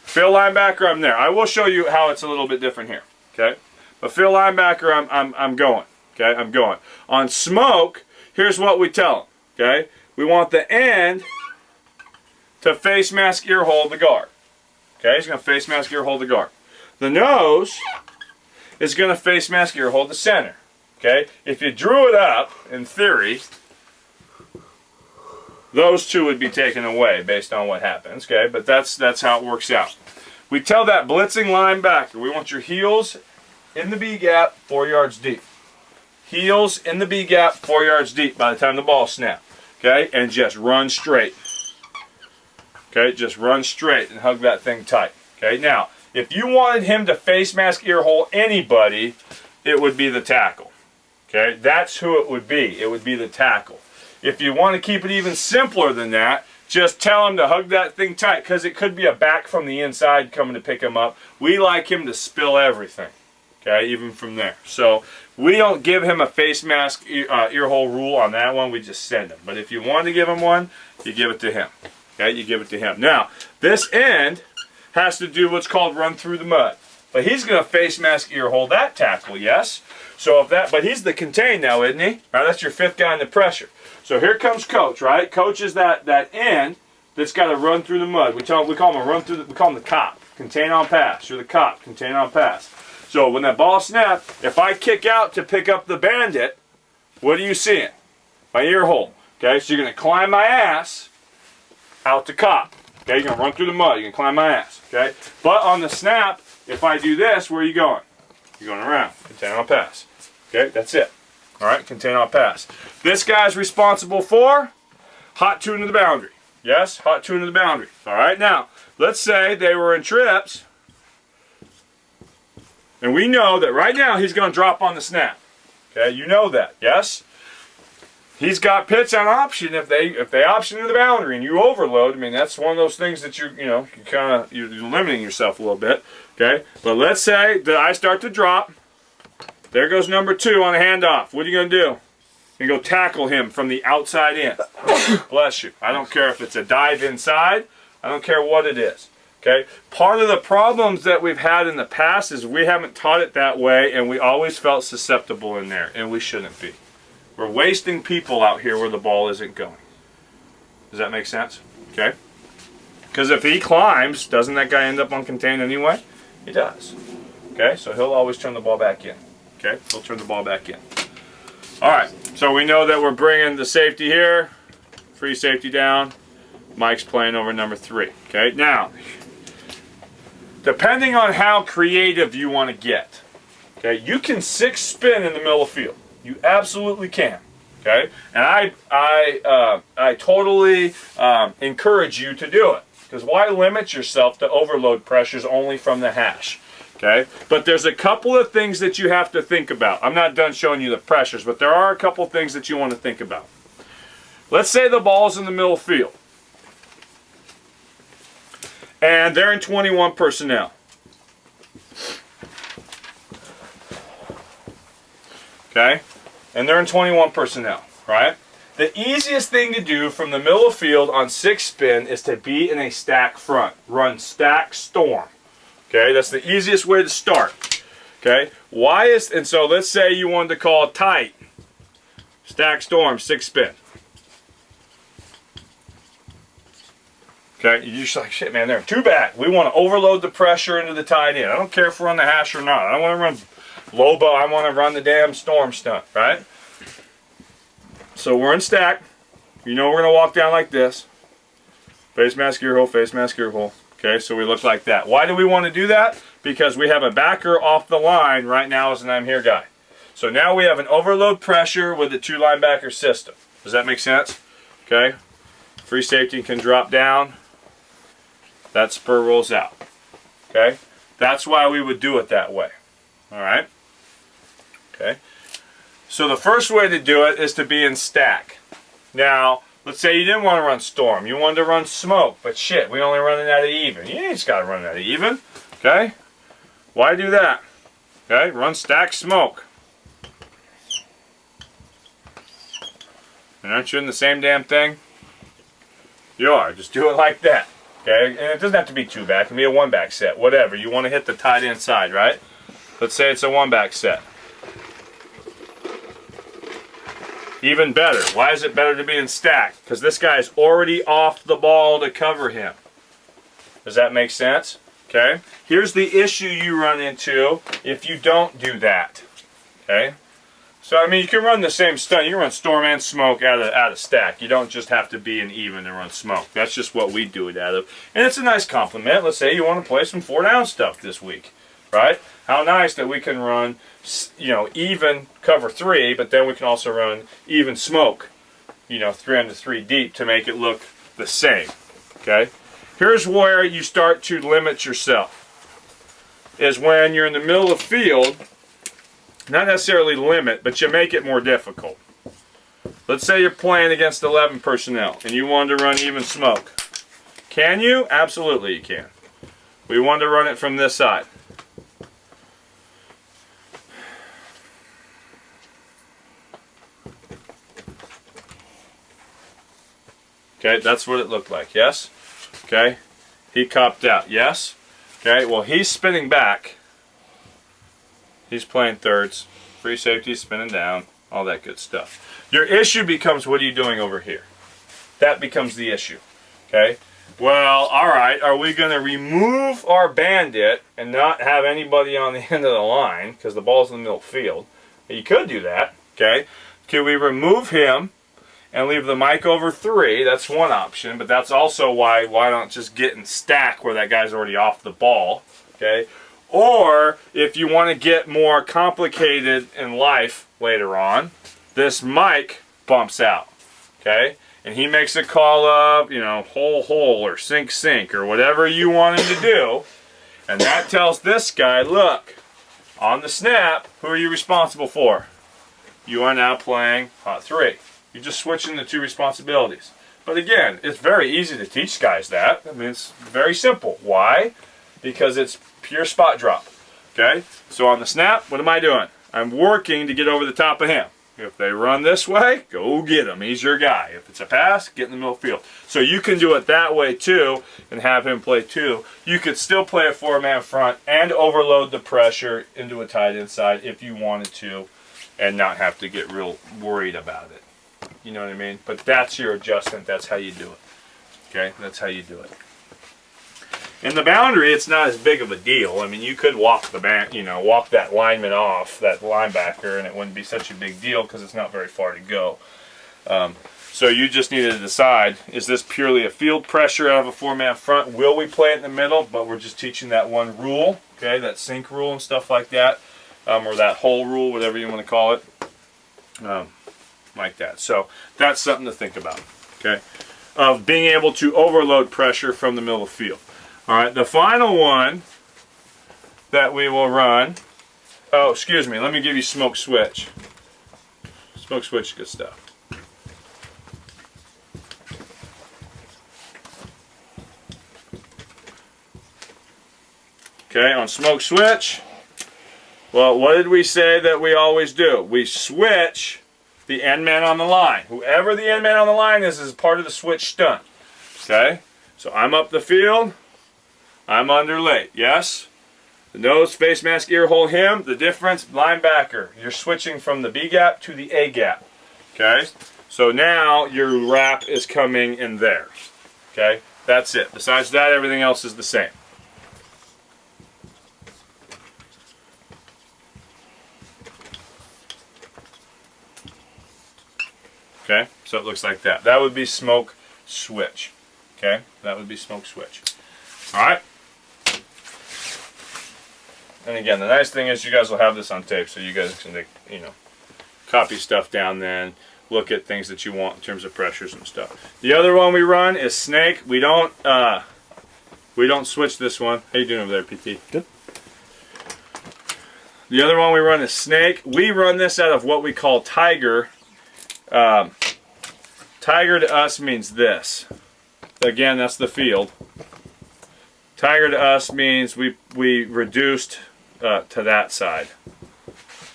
field linebacker, I'm there. I will show you how it's a little bit different here. Okay, but field linebacker, I'm going. Okay, I'm going. On smoke, here's what we tell them. Okay, we want the end to face mask ear hold the guard. Okay, he's gonna face mask ear hold the guard. The nose is gonna face mask ear hold the center. Okay, if you drew it up, in theory, those two would be taken away based on what happens, okay? But that's how it works out. We tell that blitzing linebacker, we want your heels in the B gap, 4 yards deep. Heels in the B gap, 4 yards deep by the time the ball snaps, okay? And just run straight. Okay, just run straight and hug that thing tight. Okay, now, if you wanted him to face mask ear hole anybody, it would be the tackle. Okay, that's who it would be. It would be the tackle. If you want to keep it even simpler than that, just tell him to hug that thing tight because it could be a back from the inside coming to pick him up. We like him to spill everything, okay, even from there. So we don't give him a face mask ear hole rule on that one. We just send him. But if you want to give him one, you give it to him. Okay, you give it to him. Now, this end has to do what's called run through the mud. But he's going to face mask ear hole that tackle, yes? So if that, but he's the contain now, isn't he? All right, that's your 5th guy in the pressure. So here comes coach, right? Coach is that end that's got to run through the mud. We call him we call him the cop. Contain on pass. You're the cop. Contain on pass. So when that ball snaps, if I kick out to pick up the bandit, what are you seeing? My ear hole. Okay, so you're going to climb my ass out to cop. Okay, you're going to run through the mud. You're going to climb my ass. Okay, but on the snap, if I do this, where are you going? You're going around. Contain on pass. Okay, that's it. All right, contain on pass. This guy's responsible for hot tune to the boundary. Yes, hot tune to the boundary. All right, now, let's say they were in trips, and we know that right now he's going to drop on the snap. Okay, you know that, yes? He's got pitch on option if they option to the boundary and you overload. I mean, that's one of those things that you're limiting yourself a little bit. Okay, but let's say that I start to drop. There goes number 2 on a handoff. What are you going to do? You're going to go tackle him from the outside in. Bless you. I don't care if it's a dive inside. I don't care what it is. Okay. Part of the problems that we've had in the past is we haven't taught it that way, and we always felt susceptible in there, and we shouldn't be. We're wasting people out here where the ball isn't going. Does that make sense? Okay. Because if he climbs, doesn't that guy end up on contain anyway? He does. Okay. So he'll always turn the ball back in. Okay, he'll turn the ball back in. All right, so we know that we're bringing the safety here, free safety down. Mike's playing over number 3. Okay, now, depending on how creative you want to get, okay, you can 6 spin in the middle of the field. You absolutely can. Okay, and I totally encourage you to do it because why limit yourself to overload pressures only from the hash? Okay, but there's a couple of things that you have to think about. I'm not done showing you the pressures, but there are a couple of things that you want to think about. Let's say the ball's in the middle field, and they're in 21 personnel. Okay, and they're in 21 personnel, right? The easiest thing to do from the middle of field on 6 spin is to be in a stack front. Run stack storm. Okay, that's the easiest way to start. Okay, and so let's say you wanted to call it tight. Stack storm, 6 spin. Okay, you're just like, shit, man, they're too bad. We want to overload the pressure into the tight end. I don't care if we're on the hash or not. I don't want to run Lobo. I want to run the damn storm stunt, right? So we're in stack. You know we're going to walk down like this. Face mask ear hole, face mask ear hole. Okay, so we look like that. Why do we want to do that? Because we have a backer off the line right now as an I'm here guy. So now we have an overload pressure with a 2 linebacker system. Does that make sense? Okay. Free safety can drop down. That spur rolls out. Okay. That's why we would do it that way. All right. Okay. So the first way to do it is to be in stack. Now, let's say you didn't want to run storm. You wanted to run smoke, but shit, we only run it out of even. You just got to run it out of even. Okay? Why do that? Okay, run stack smoke. And aren't you in the same damn thing? You are. Just do it like that. Okay? And it doesn't have to be 2-back. It can be a 1-back set. Whatever. You want to hit the tight end side, right? Let's say it's a 1-back set. Even better. Why is it better to be in stack? Because this guy's already off the ball to cover him. Does that make sense? Okay? Here's the issue you run into if you don't do that. Okay? So, I mean, you can run the same stunt. You can run storm and smoke out of stack. You don't just have to be an even and run smoke. That's just what we do it out of. And it's a nice compliment. Let's say you want to play some 4-down stuff this week. Right? How nice that we can run, you know, even cover 3, but then we can also run even smoke, you know, 3 under 3 deep to make it look the same. Okay? Here's where you start to limit yourself. Is when you're in the middle of the field, not necessarily limit, but you make it more difficult. Let's say you're playing against 11 personnel and you want to run even smoke. Can you? Absolutely you can. We want to run it from this side. Okay, that's what it looked like, yes? Okay, he copped out, yes? Okay, well he's spinning back. He's playing thirds. Free safety, spinning down, all that good stuff. Your issue becomes, what are you doing over here? That becomes the issue, okay? Well, alright, are we going to remove our bandit and not have anybody on the end of the line, because the ball's in the middle field? You could do that, okay? Could we remove him and leave the mic over 3? That's one option, but that's also why not just get in stack where that guy's already off the ball, okay? Or, if you want to get more complicated in life later on, this mic bumps out, okay? And he makes a call of, you know, hole or sink or whatever you want him to do. And that tells this guy, look, on the snap, who are you responsible for? You are now playing hot 3. You're just switching the 2 responsibilities. But again, it's very easy to teach guys that. I mean, it's very simple. Why? Because it's pure spot drop. Okay? So on the snap, what am I doing? I'm working to get over the top of him. If they run this way, go get him. He's your guy. If it's a pass, get in the middle field. So you can do it that way too and have him play 2. You could still play a 4-man front and overload the pressure into a tight end side if you wanted to and not have to get real worried about it. You know what I mean? But that's your adjustment. That's how you do it. Okay? That's how you do it. In the boundary, it's not as big of a deal. I mean, you could walk walk that lineman off, that linebacker, and it wouldn't be such a big deal because it's not very far to go. So you just need to decide, is this purely a field pressure out of a 4-man front? Will we play it in the middle? But we're just teaching that one rule, okay, that sink rule and stuff like that, or that hole rule, whatever you want to call it, like that. So that's something to think about, okay, of being able to overload pressure from the middle of the field. All right, the final one that we will run, oh, excuse me, let me give you smoke switch. Smoke switch is good stuff. Okay, on smoke switch, well, what did we say that we always do? We switch the end man on the line. Whoever the end man on the line is part of the switch stunt. Okay, so I'm up the field. I'm under late, yes? The nose, face mask, ear hole, him. The difference, linebacker. You're switching from the B gap to the A gap. Okay? So now your wrap is coming in there. Okay? That's it. Besides that, everything else is the same. Okay? So it looks like that. That would be smoke switch. Okay? That would be smoke switch. Alright? And again, the nice thing is you guys will have this on tape, so you guys can, you know, copy stuff down then, look at things that you want in terms of pressures and stuff. The other one we run is snake. We don't switch this one. How you doing over there, PT? Good. The other one we run is snake. We run this out of what we call tiger. Tiger to us means this. Again, that's the field. Tiger to us means we reduced to that side.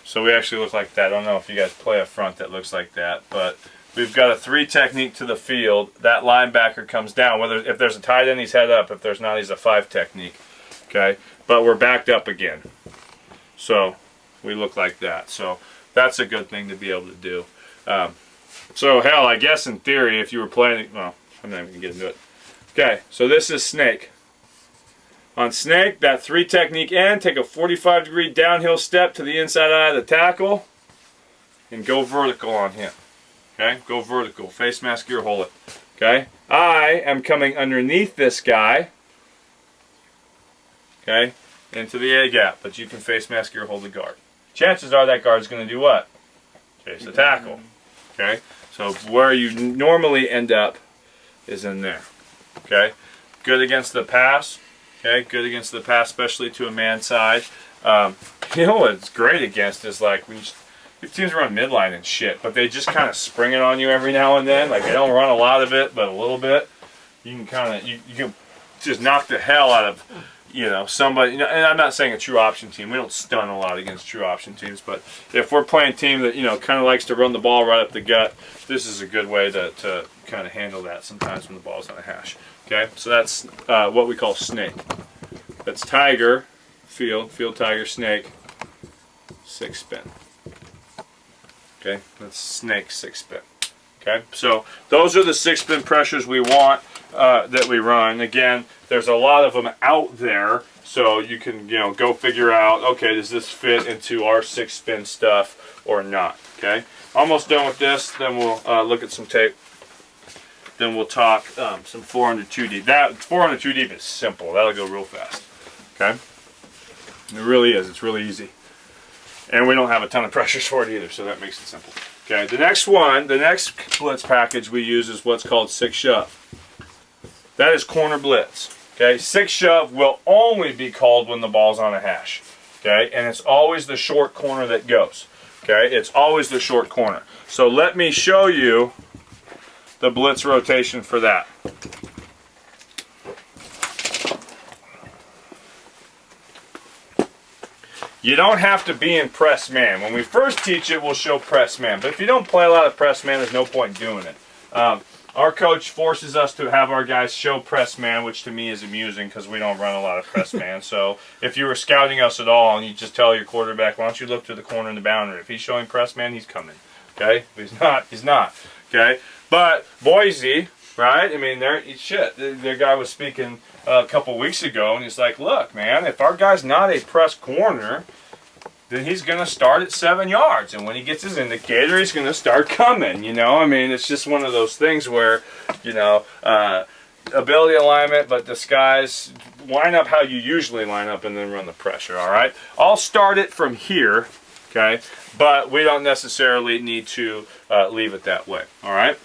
So we actually look like that. I don't know if you guys play a front that looks like that, but we've got a 3 technique to the field. That linebacker comes down. If there's a tight end, he's head up. If there's not, he's a 5 technique. Okay, but we're backed up again. So we look like that. So that's a good thing to be able to do. So hell, I guess in theory, if you were playing, well, I'm not even gonna get into it. Okay, so this is snake. On snake, that 3 technique end, take a 45-degree downhill step to the inside eye of the tackle, and go vertical on him. Okay, go vertical, face mask gear, hold it. Okay, I am coming underneath this guy. Okay, into the A gap, but you can face mask gear, hold the guard. Chances are that guard is going to do what? Chase the tackle. Okay, so where you normally end up is in there. Okay, good against the pass. Okay, good against the pass, especially to a man side. You know what's great against is like when teams run midline and shit, but they just kind of spring it on you every now and then. Like they don't run a lot of it, but a little bit. You can kind of you can just knock the hell out of somebody. And I'm not saying a true option team. We don't stun a lot against true option teams, but if we're playing a team that kind of likes to run the ball right up the gut, this is a good way to kind of handle that sometimes when the ball's on a hash. Okay, so that's what we call snake. That's tiger, field tiger, snake, 6 spin. Okay, that's snake 6 spin. Okay, so those are the 6 spin pressures we want that we run. Again, there's a lot of them out there, so you can go figure out, okay, does this fit into our 6 spin stuff or not? Okay, almost done with this. Then we'll look at some tape. Then we'll talk some 400 2 deep. That 400 2 deep is simple. That'll go real fast. Okay, it really is. It's really easy. And we don't have a ton of pressures for it either, so that makes it simple. Okay, the next blitz package we use is what's called 6 shove. That is corner blitz. Okay, 6 shove will only be called when the ball's on a hash. Okay, and it's always the short corner that goes. Okay, it's always the short corner. So let me show you the blitz rotation for that. You don't have to be in press man. When we first teach it, we'll show press man. But if you don't play a lot of press man, there's no point doing it. Our coach forces us to have our guys show press man, which to me is amusing because we don't run a lot of press man. So if you were scouting us at all and you just tell your quarterback, why don't you look to the corner in the boundary? If he's showing press man, he's coming. Okay? If he's not, he's not. Okay? But Boise, right? I mean, their guy was speaking a couple weeks ago, and he's like, look, man, if our guy's not a press corner, then he's going to start at 7 yards. And when he gets his indicator, he's going to start coming, I mean, it's just one of those things where, ability alignment, but disguise, line up how you usually line up and then run the pressure, all right? I'll start it from here, okay? But we don't necessarily need to leave it that way, all right?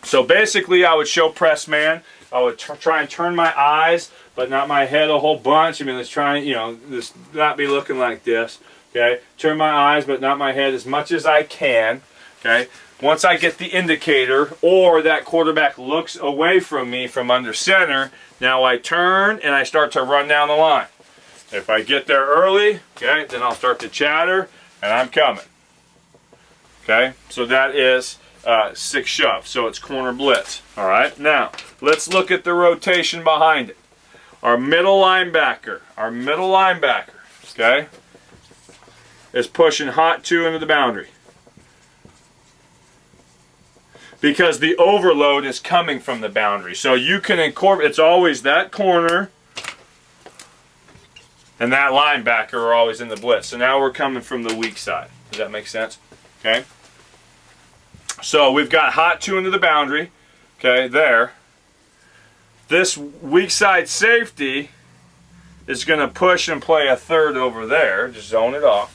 So basically, I would show press man. I would try and turn my eyes, but not my head a whole bunch. I mean, let's try and, this not be looking like this. Okay, turn my eyes, but not my head as much as I can. Okay, once I get the indicator or that quarterback looks away from me from under center, now I turn and I start to run down the line. If I get there early, okay, then I'll start to chatter and I'm coming. Okay, so that is 6 shove, so it's corner blitz. All right, now let's look at the rotation behind it. Our middle linebacker, okay, is pushing hot 2 into the boundary because the overload is coming from the boundary. So you can incorporate, it's always that corner and that linebacker are always in the blitz. So now we're coming from the weak side. Does that make sense? Okay. So we've got hot 2 into the boundary, okay, there. This weak side safety is going to push and play a third over there, just zone it off.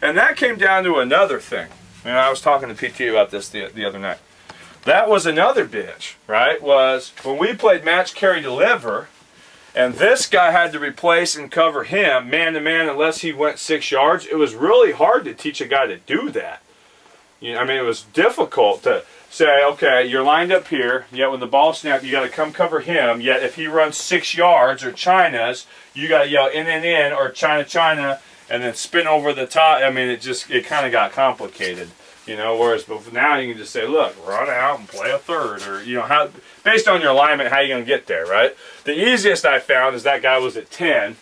And that came down to another thing. And I was talking to Pt2 about this the other night. That was another bitch, right, was when we played match, carry, deliver, and this guy had to replace and cover him man-to-man unless he went 6 yards, it was really hard to teach a guy to do that. I mean, it was difficult say, okay, you're lined up here, yet when the ball snaps, you got to come cover him, yet if he runs 6 yards or China's, you got to yell in, or China, and then spin over the top. I mean, it kind of got complicated, you know, whereas now you can just say, look, run out and play a third, or, you know, based on your alignment, how you going to get there, right? The easiest I found is that guy was at 10,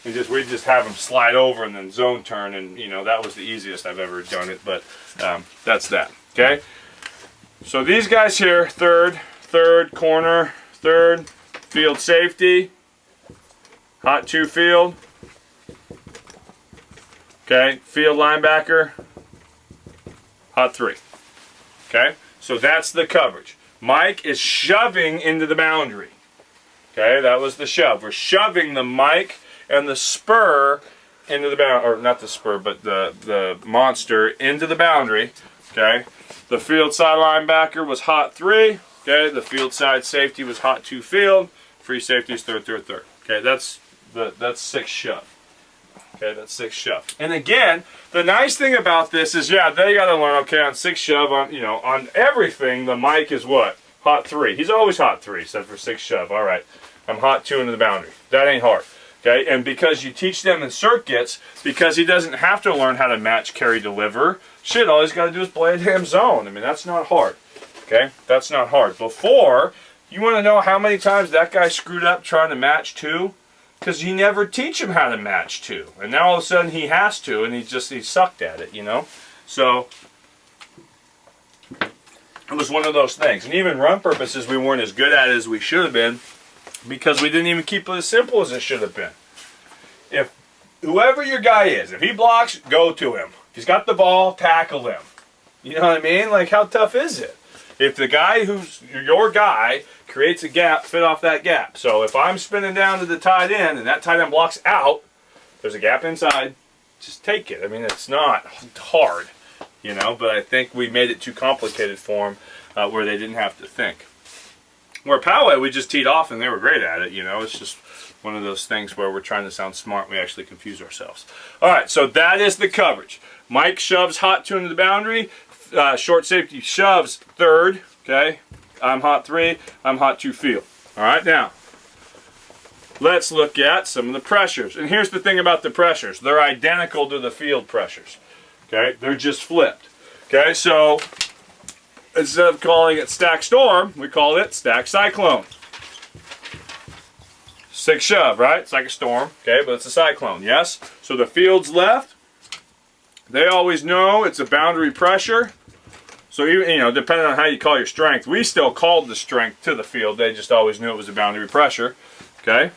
and we just have him slide over and then zone turn, and, you know, that was the easiest I've ever done it, but that's that, okay? So these guys here, third, corner, third, field safety, hot 2 field, okay, field linebacker, hot 3, okay? So that's the coverage. Mike is shoving into the boundary, okay? That was the shove. We're shoving the Mike and the spur into the boundary, or not the spur, but the monster into the boundary, okay? The field side linebacker was hot 3. Okay, the field side safety was hot 2 field. Free safety is third. Okay, that's 6 shove. Okay, that's 6 shove. And again, the nice thing about this is, yeah, they got to learn. Okay, on 6 shove, on everything, the Mike is what? Hot 3. He's always hot 3, except for 6 shove. All right, I'm hot 2 into the boundary. That ain't hard. Okay, and because you teach them in circuits, because he doesn't have to learn how to match, carry, deliver. Shit, all he's got to do is play a damn zone. I mean, that's not hard. Okay, that's not hard. Before, you want to know how many times that guy screwed up trying to match 2? Because you never teach him how to match 2. And now all of a sudden he has to, and he sucked at it, you know? So, it was one of those things. And even run purposes, we weren't as good at it as we should have been, because we didn't even keep it as simple as it should have been. If whoever your guy is, if he blocks, go to him. If he's got the ball, tackle him. You know what I mean? Like, how tough is it? If the guy who's your guy creates a gap, fit off that gap. So if I'm spinning down to the tight end and that tight end blocks out, there's a gap inside, just take it. I mean, it's not hard, you know, but I think we made it too complicated for them where they didn't have to think. Where Poway, we just teed off and they were great at it, you know. It's just one of those things where we're trying to sound smart and we actually confuse ourselves. All right, so that is the coverage. Mike shoves hot 2 into the boundary. Short safety shoves third, okay? I'm hot 3, I'm hot 2 field. All right, now, let's look at some of the pressures. And here's the thing about the pressures. They're identical to the field pressures, okay? They're just flipped, okay? So, instead of calling it stack storm, we call it stack cyclone. 6 shove, right? It's like a storm, okay? But it's a cyclone, yes? So the field's left. They always know it's a boundary pressure. So, you know, depending on how you call your strength, we still called the strength to the field. They just always knew it was a boundary pressure. Okay?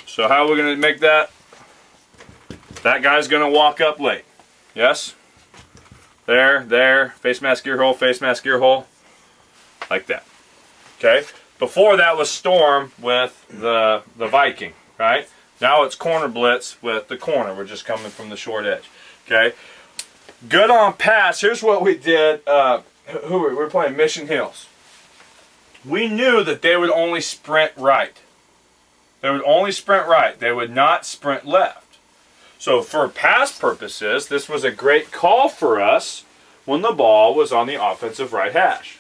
So how are we going to make that? That guy's going to walk up late. Yes? There. Face mask, gear hole. Like that. Okay? Before that was storm with the Viking, right? Now it's corner blitz with the corner. We're just coming from the short edge. Okay? Good on pass. Here's what we did. We were playing Mission Hills. We knew that they would only sprint right. They would only sprint right. They would not sprint left. So for pass purposes, this was a great call for us when the ball was on the offensive right hash.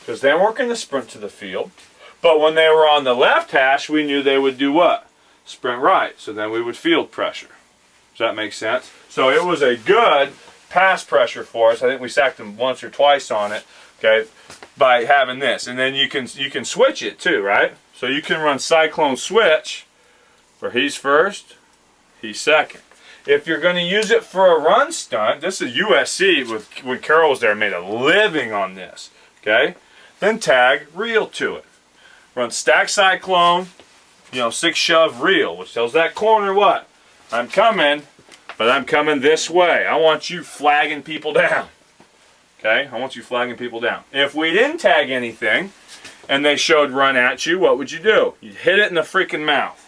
Because they weren't going to sprint to the field. But when they were on the left hash, we knew they would do what? Sprint right. So then we would field pressure. Does that make sense? So it was a good pass pressure for us. I think we sacked them once or twice on it, okay, by having this. And then you can switch it too, right? So you can run cyclone switch where he's first, he's second. If you're going to use it for a run stunt, this is USC, when Carroll was there, made a living on this, okay? Then tag reel to it. Run stack cyclone, 6 shove reel, which tells that corner what? I'm coming, but I'm coming this way. I want you flagging people down. Okay? I want you flagging people down. If we didn't tag anything and they showed run at you, what would you do? You'd hit it in the freaking mouth.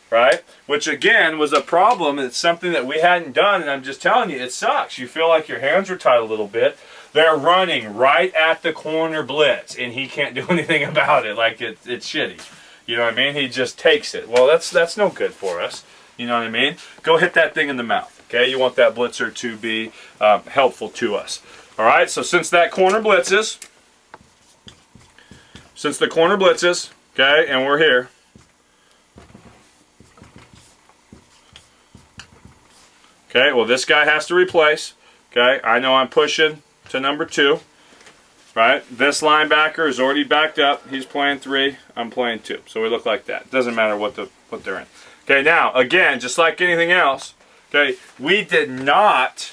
Right? Which again was a problem. It's something that we hadn't done, and I'm just telling you, it sucks. You feel like your hands are tied a little bit. They're running right at the corner blitz, and he can't do anything about it. Like it's shitty. You know what I mean? He just takes it. Well, that's no good for us. You know what I mean? Go hit that thing in the mouth. Okay? You want that blitzer to be helpful to us. All right, so since that corner blitzes, okay, and we're here. Okay, well this guy has to replace. Okay, I know I'm pushing to number 2. Right, this linebacker is already backed up. He's playing 3. I'm playing 2. So we look like that. Doesn't matter what they're in. Okay, now again, just like anything else. Okay, we did not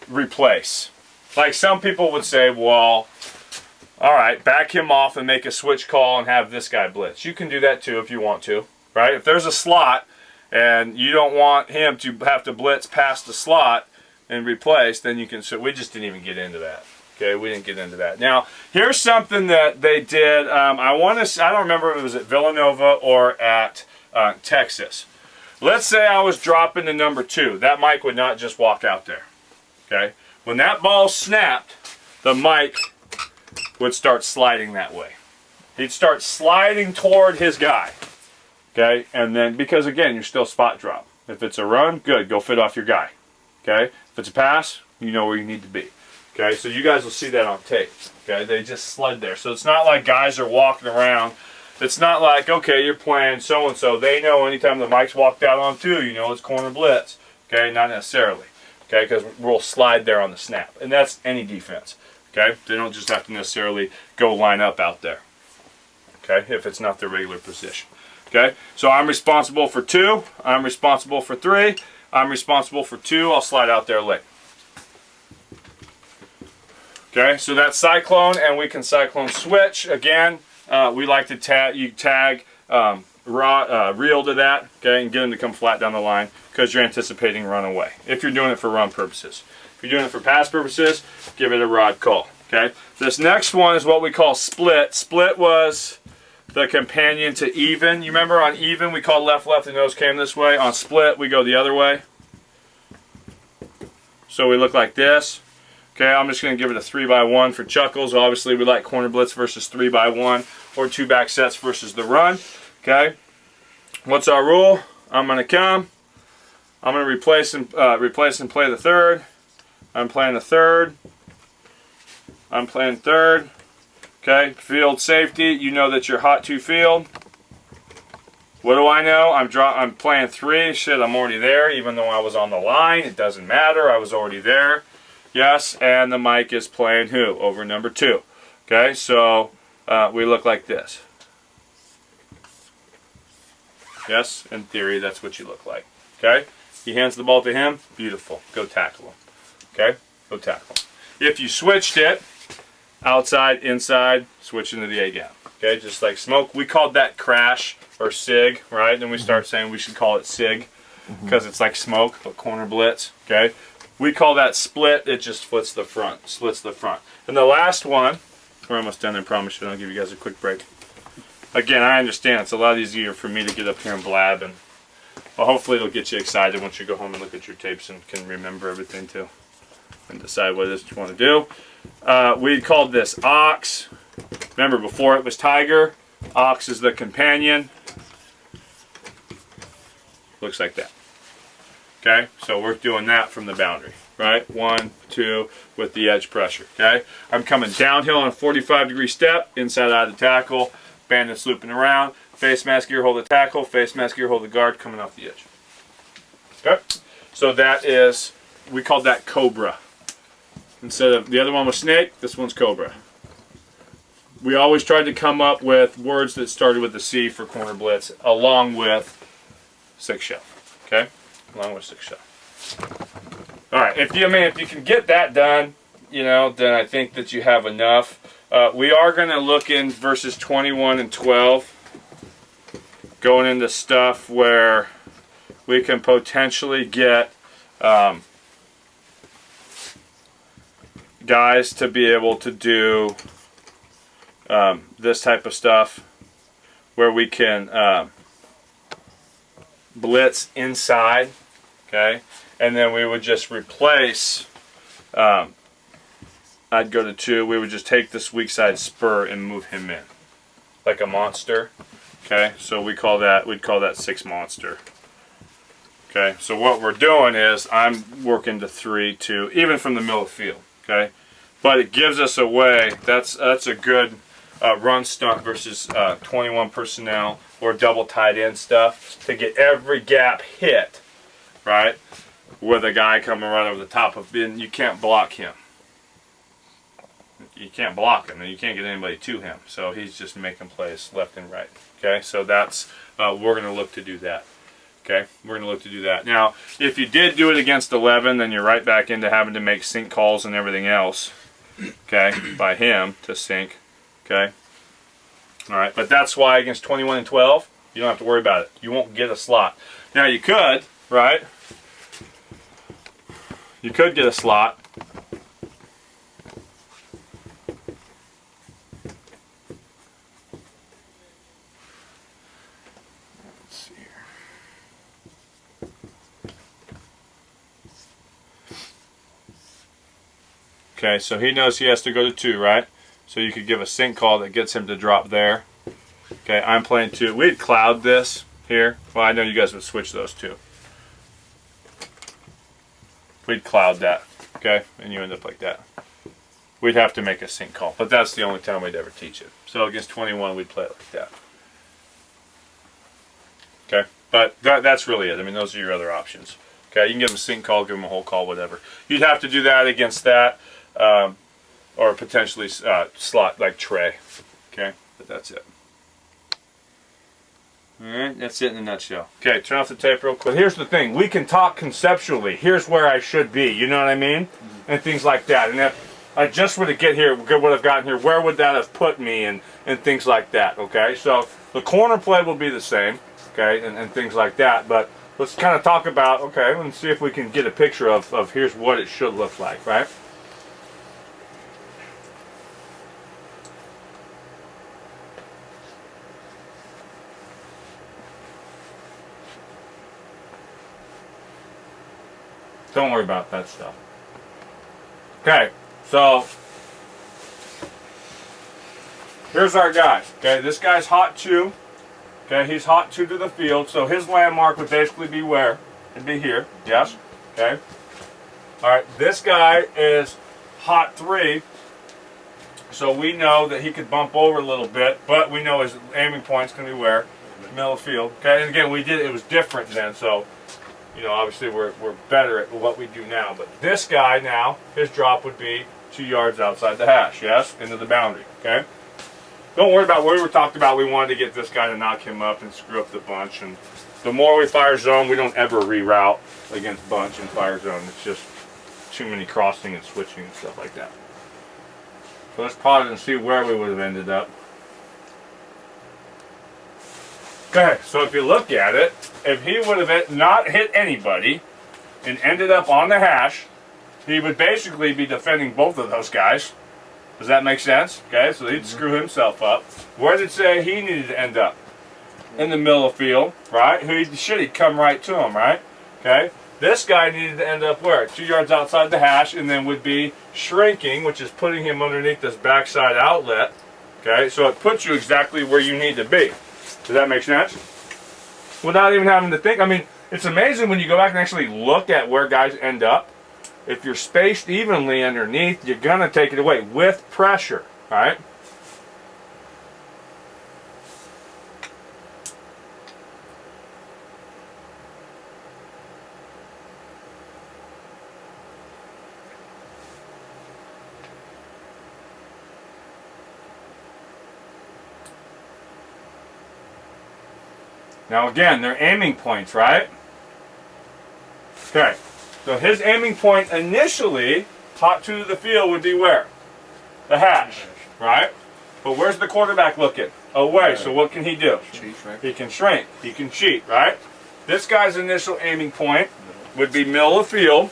replace. Like some people would say, well, all right, back him off and make a switch call and have this guy blitz. You can do that too if you want to, right? If there's a slot and you don't want him to have to blitz past the slot and replace, then you can. So we just didn't even get into that. Okay, we didn't get into that. Now, here's something that they did. I don't remember if it was at Villanova or at Texas. Let's say I was dropping to number 2. That mic would not just walk out there. Okay, when that ball snapped, the mic would start sliding that way. He'd start sliding toward his guy. Okay, and then because again, you're still spot drop. If it's a run, good, go fit off your guy. Okay, if it's a pass, you know where you need to be. Okay, so you guys will see that on tape. Okay, they just slid there. So it's not like guys are walking around. It's not like, okay, you're playing so-and-so. They know anytime the mic's walked out on 2, you know it's corner blitz. Okay, not necessarily. Okay, because we'll slide there on the snap. And that's any defense. Okay, they don't just have to necessarily go line up out there. Okay, if it's not their regular position. Okay, so I'm responsible for 2. I'm responsible for 3. I'm responsible for 2. I'll slide out there late. Okay, so that's cyclone, and we can cyclone switch. Again, we like to tag reel to that, okay, and get them to come flat down the line because you're anticipating run away. If you're doing it for run purposes. If you're doing it for pass purposes, give it a rod call. Okay, this next one is what we call split. Split was the companion to even. You remember on even we called left, left, and nose came this way. On split, we go the other way. So we look like this. Okay, I'm just going to give it a 3x1 for chuckles. Obviously, we like corner blitz versus 3x1 or 2 back sets versus the run. Okay, what's our rule? I'm going to come. I'm going to replace and play the third. I'm playing the third. I'm playing third. Okay, field safety. You know that you're hot to field. What do I know? I'm playing 3. Shit, I'm already there. Even though I was on the line, it doesn't matter. I was already there. Yes, and the mic is playing who? Over number 2. Okay, so we look like this. Yes, in theory, that's what you look like. Okay, he hands the ball to him. Beautiful. Go tackle him. Okay, go tackle him. If you switched it, outside, inside, switch into the A gap. Okay, just like smoke. We called that crash or sig, right? Then we start saying we should call it sig because it's like smoke, but corner blitz. Okay. We call that split. It just splits the front. And the last one, we're almost done, I promise you. I'll give you guys a quick break. Again, I understand it's a lot easier for me to get up here and blab, and well, hopefully it'll get you excited once you go home and look at your tapes and can remember everything too, and decide what it is you want to do. We called this ox. Remember, before it was tiger. Ox is the companion. Looks like that. Okay, so we're doing that from the boundary, right? 1, 2, with the edge pressure, okay? I'm coming downhill on a 45-degree step, inside out of the tackle, bandits looping around, face mask gear, hold the tackle, face mask gear, hold the guard, coming off the edge. Okay, so that is, we called that cobra. Instead of, the other one was snake, this one's cobra. We always tried to come up with words that started with the C for corner blitz, along with 6 shell, okay? Along with 6 shell. All right, if you can get that done, you know, then I think that you have enough. We are going to look in verses 21 and 12, going into stuff where we can potentially get guys to be able to do this type of stuff, where we can blitz inside. Okay, and then we would just replace, I'd go to 2, we would just take this weak side spur and move him in. like a monster. Okay, so we'd call that 6 monster. Okay, so what we're doing is I'm working to 3, 2, even from the middle of the field. Okay, but it gives us a way. That's a good run stunt versus 21 personnel or double tight end stuff to get every gap hit, right? With a guy coming right over the top of it, you can't block him. You can't block him, and you can't get anybody to him. So he's just making plays left and right. Okay, so that's we're going to look to do that. Okay, we're going to look to do that. Now, if you did do it against 11, then you're right back into having to make sync calls and everything else. Okay, by him to sync. Okay, all right, but that's why against 21 and 12, you don't have to worry about it. You won't get a slot. Now you could, right? You could get a slot. Okay, so he knows he has to go to 2, right? So you could give a sync call that gets him to drop there. Okay, I'm playing 2. We'd cloud this here. Well, I know you guys would switch those 2. We'd cloud that, okay? And you end up like that. We'd have to make a sync call, but that's the only time we'd ever teach it. So against 21, we'd play it like that. Okay, but that's really it. I mean, those are your other options. Okay, you can give them a sync call, give them a whole call, whatever. You'd have to do that against that. Or potentially slot like Trey. Okay, but that's it. Alright, that's it in a nutshell. Okay, turn off the tape real quick. But here's the thing, we can talk conceptually. Here's where I should be, you know what I mean? And things like that. And if I just were to get here, would have gotten here, where would that have put me and things like that, okay? So the corner play will be the same, okay, and things like that. But let's kind of talk about, okay, let's see if we can get a picture of here's what it should look like, right? Don't worry about that stuff. Okay, so here's our guys. Okay, this guy's hot 2. Okay, he's hot 2 to the field, so his landmark would basically be where? It'd be here. Yes. Okay. All right. This guy is hot 3, so we know that he could bump over a little bit, but we know his aiming point's going to be where? Middle of field. Okay, and again, it was different then, so. You know, obviously we're better at what we do now. But this guy now, his drop would be 2 yards outside the hash, yes? Into the boundary, okay? Don't worry about what we were talking about. We wanted to get this guy to knock him up and screw up the bunch. And the more we fire zone, we don't ever reroute against bunch and fire zone. It's just too many crossing and switching and stuff like that. So let's pause and see where we would have ended up. Okay, so if you look at it, if he would have not hit anybody and ended up on the hash, he would basically be defending both of those guys. Does that make sense? Okay, so he'd screw himself up. Where did it say he needed to end up? In the middle of the field, right? He'd come right to him, right? Okay, this guy needed to end up where? 2 yards outside the hash, and then would be shrinking, which is putting him underneath this backside outlet. Okay, so it puts you exactly where you need to be. Does that make sense? Without even having to think. I mean, it's amazing when you go back and actually look at where guys end up. If you're spaced evenly underneath, you're going to take it away with pressure, right? Now again, they're aiming points, right? Okay, so his aiming point initially, hot 2 to the field, would be where? The hash, right? But where's the quarterback looking? Away, so what can he do? He can shrink, he can cheat, right? This guy's initial aiming point would be middle of field.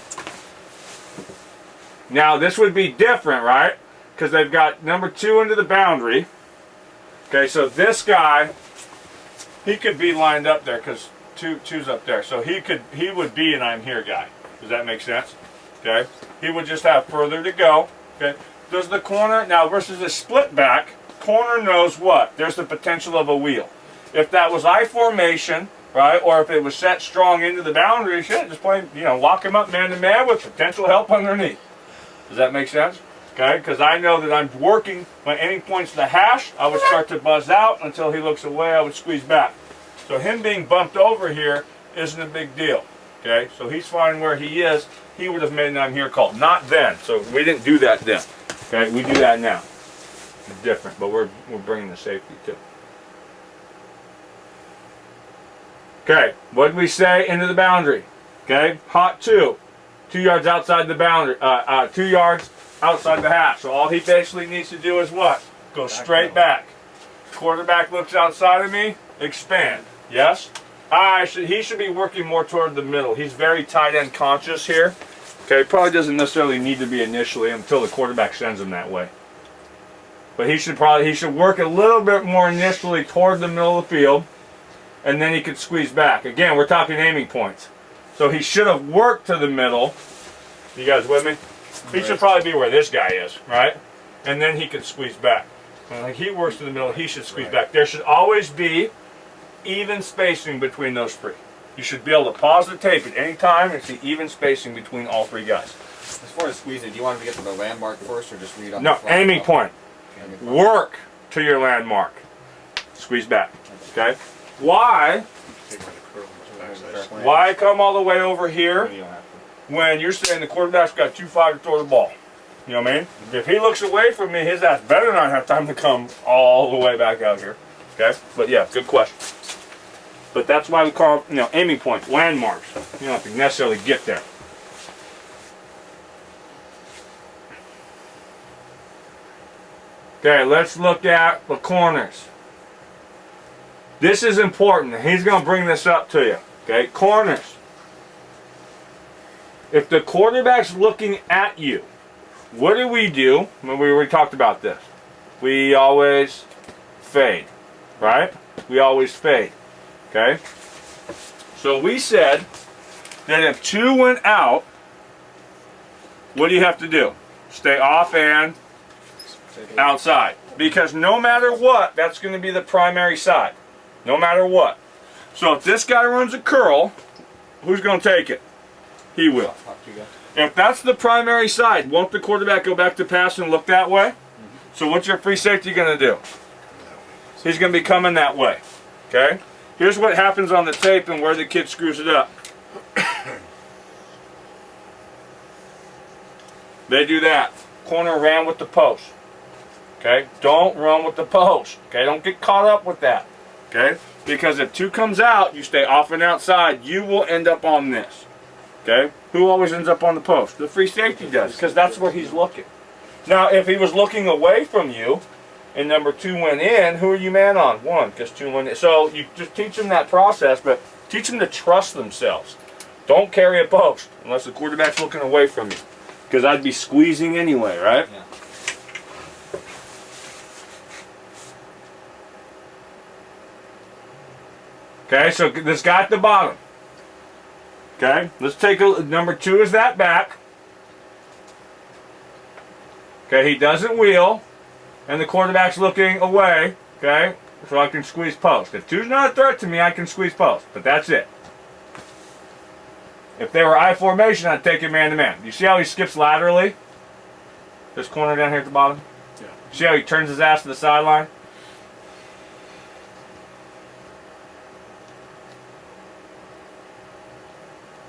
Now this would be different, right? Because they've got number 2 into the boundary. Okay, so this guy, he could be lined up there because two's up there. So he would be an I'm here guy. Does that make sense? Okay. He would just have further to go. Okay. Does the corner now versus a split back? corner knows what? There's the potential of a wheel. If that was I formation, right, or if it was set strong into the boundary, shit, just play, lock him up man to man with potential help underneath. Does that make sense? Okay, because I know that I'm working when any points to the hash, I would start to buzz out until he looks away, I would squeeze back. So him being bumped over here isn't a big deal. Okay, so he's fine where he is. He would have made an I'm here call. Not then. So we didn't do that then. Okay, we do that now. It's different, but we're bringing the safety too. Okay, what did we say? Into the boundary. Okay, hot 2. 2 yards outside the boundary. 2 yards outside the hash. So all he basically needs to do is what? Go straight back. Quarterback looks outside of me. Expand. Yes? He should be working more toward the middle. He's very tight end conscious here. Okay, probably doesn't necessarily need to be initially until the quarterback sends him that way. But he should work a little bit more initially toward the middle of the field, and then he could squeeze back. Again, we're talking aiming points. So he should have worked to the middle. You guys with me? He should probably be where this guy is, right? And then he could squeeze back. When he works to the middle, he should squeeze back. There should always be even spacing between those three. You should be able to pause the tape at any time and see even spacing between all three guys. As far as squeezing, do you want him to get to the landmark first or just read off No, the flag? aiming point. Work to your landmark. Squeeze back. Okay? Why come all the way over here when you're saying the quarterback's got 2-5 to throw the ball? You know what I mean? If he looks away from me, his ass better not have time to come all the way back out here. Okay? But yeah, good question. But that's why we call them, aiming points, landmarks. You don't have to necessarily get there. Okay, let's look at the corners. This is important. He's going to bring this up to you. Okay, corners. If the quarterback's looking at you, what do? We already talked about this. We always fade, right? We always fade. Okay? So we said that if 2 went out, what do you have to do? Stay off and outside. Because no matter what, that's going to be the primary side. No matter what. So if this guy runs a curl, who's going to take it? He will. If that's the primary side, won't the quarterback go back to pass and look that way? So what's your free safety going to do? He's going to be coming that way. Okay? Here's what happens on the tape and where the kid screws it up. They do that. Corner ran with the post. Okay? Don't run with the post. Okay? Don't get caught up with that. Okay? Because if 2 comes out, you stay off and outside, you will end up on this. Okay? Who always ends up on the post? The free safety does, because that's where he's looking. Now, if he was looking away from you, and number 2 went in, who are you man on? 1, because 2 went in. So you just teach them that process, but teach them to trust themselves. Don't carry a post unless the quarterback's looking away from you, because I'd be squeezing anyway, right? Yeah. Okay, so this guy at the bottom. Okay, let's take a number 2 is that back. Okay, he doesn't wheel, and the quarterback's looking away. Okay, so I can squeeze post. If 2's not a threat to me, I can squeeze post, but that's it. If they were I formation, I'd take it man to man. You see how he skips laterally? This corner down here at the bottom? Yeah. See how he turns his ass to the sideline?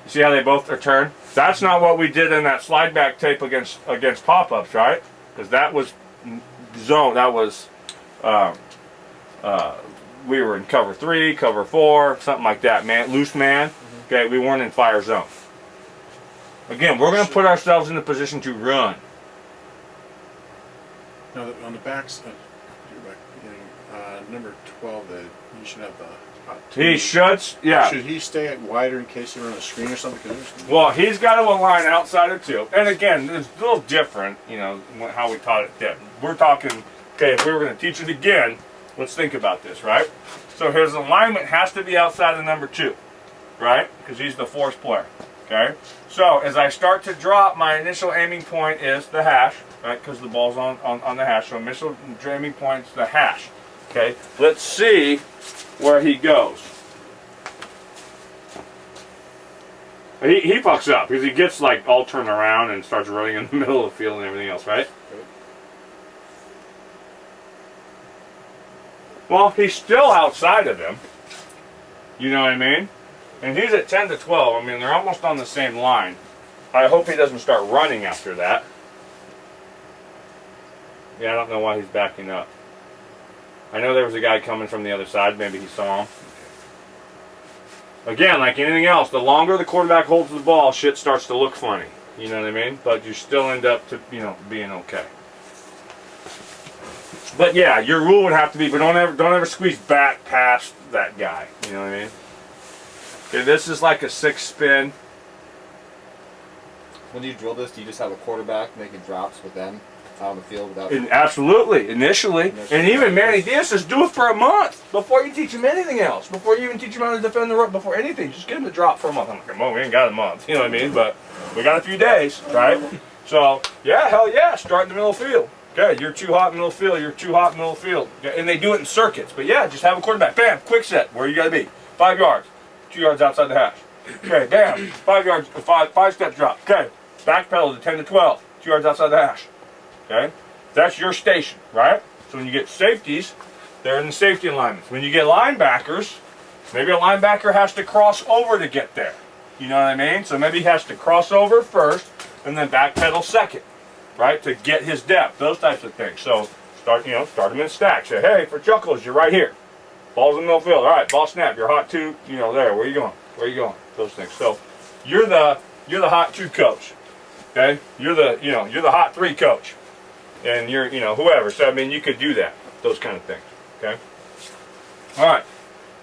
You see how they both are turned? That's not what we did in that slide back tape against pop-ups, right? Because that was zone. That was we were in cover 3, cover 4, something like that. Man, loose man. Okay, we weren't in fire zone. Again, we're going to put ourselves in the position to run. Now, on the backs, number 12, you should have the hot 2. He should, yeah. Should he stay wider in case they're on a screen or something? Well, he's got to align outside of 2. And again, it's a little different, how we taught it then. We're talking, okay, if we were going to teach it again, let's think about this, right? So his alignment has to be outside of number 2, right? Because he's the force player, okay? Okay? So as I start to drop, my initial aiming point is the hash, right? Because the ball's on the hash. So initial aiming point is the hash. Okay? Let's see where he goes. He fucks up because he gets like all turned around and starts running in the middle of the field and everything else, right? Well, he's still outside of him. You know what I mean? And he's at 10 to 12. I mean, they're almost on the same line. I hope he doesn't start running after that. Yeah, I don't know why he's backing up. I know there was a guy coming from the other side. Maybe he saw him. Again, like anything else, the longer the quarterback holds the ball, shit starts to look funny. You know what I mean? But you still end up to, being okay. But yeah, your rule would have to be, but don't ever squeeze back past that guy. You know what I mean? Okay, this is like a 6-spin. When you drill this, do you just have a quarterback making drops with them out on the field without? Absolutely, initially. And even Manny Diaz says do it for a month before you teach him anything else. Before you even teach him how to defend the run, before anything, just get him to drop for a month. I'm like, well, we ain't got a month, you know what I mean? But we got a few days, right? So yeah, hell yeah, start in the middle of the field. Okay, you're too hot in the middle of the field. You're too hot in the middle of the field. Okay, and they do it in circuits. But yeah, just have a quarterback. Bam, quick set. Where you got to be? 5 yards. 2 yards outside the hash. Okay, bam. 5 yards. Five steps drop. Okay, backpedal to 10 to 12. 2 yards outside the hash. Okay, that's your station, right? So when you get safeties, they're in the safety alignments. When you get linebackers, maybe a linebacker has to cross over to get there. You know what I mean? So maybe he has to cross over first and then backpedal second. Right, to get his depth, those types of things. So start him in stacks. Say, hey, for chuckles, you're right here. Ball's in the middle field. All right, ball snap. You're hot 2. There. Where you going? Where you going? Those things. So you're the hot 2 coach. Okay, you're the hot 3 coach, and you're whoever. So I mean, you could do that. Those kind of things. Okay. All right.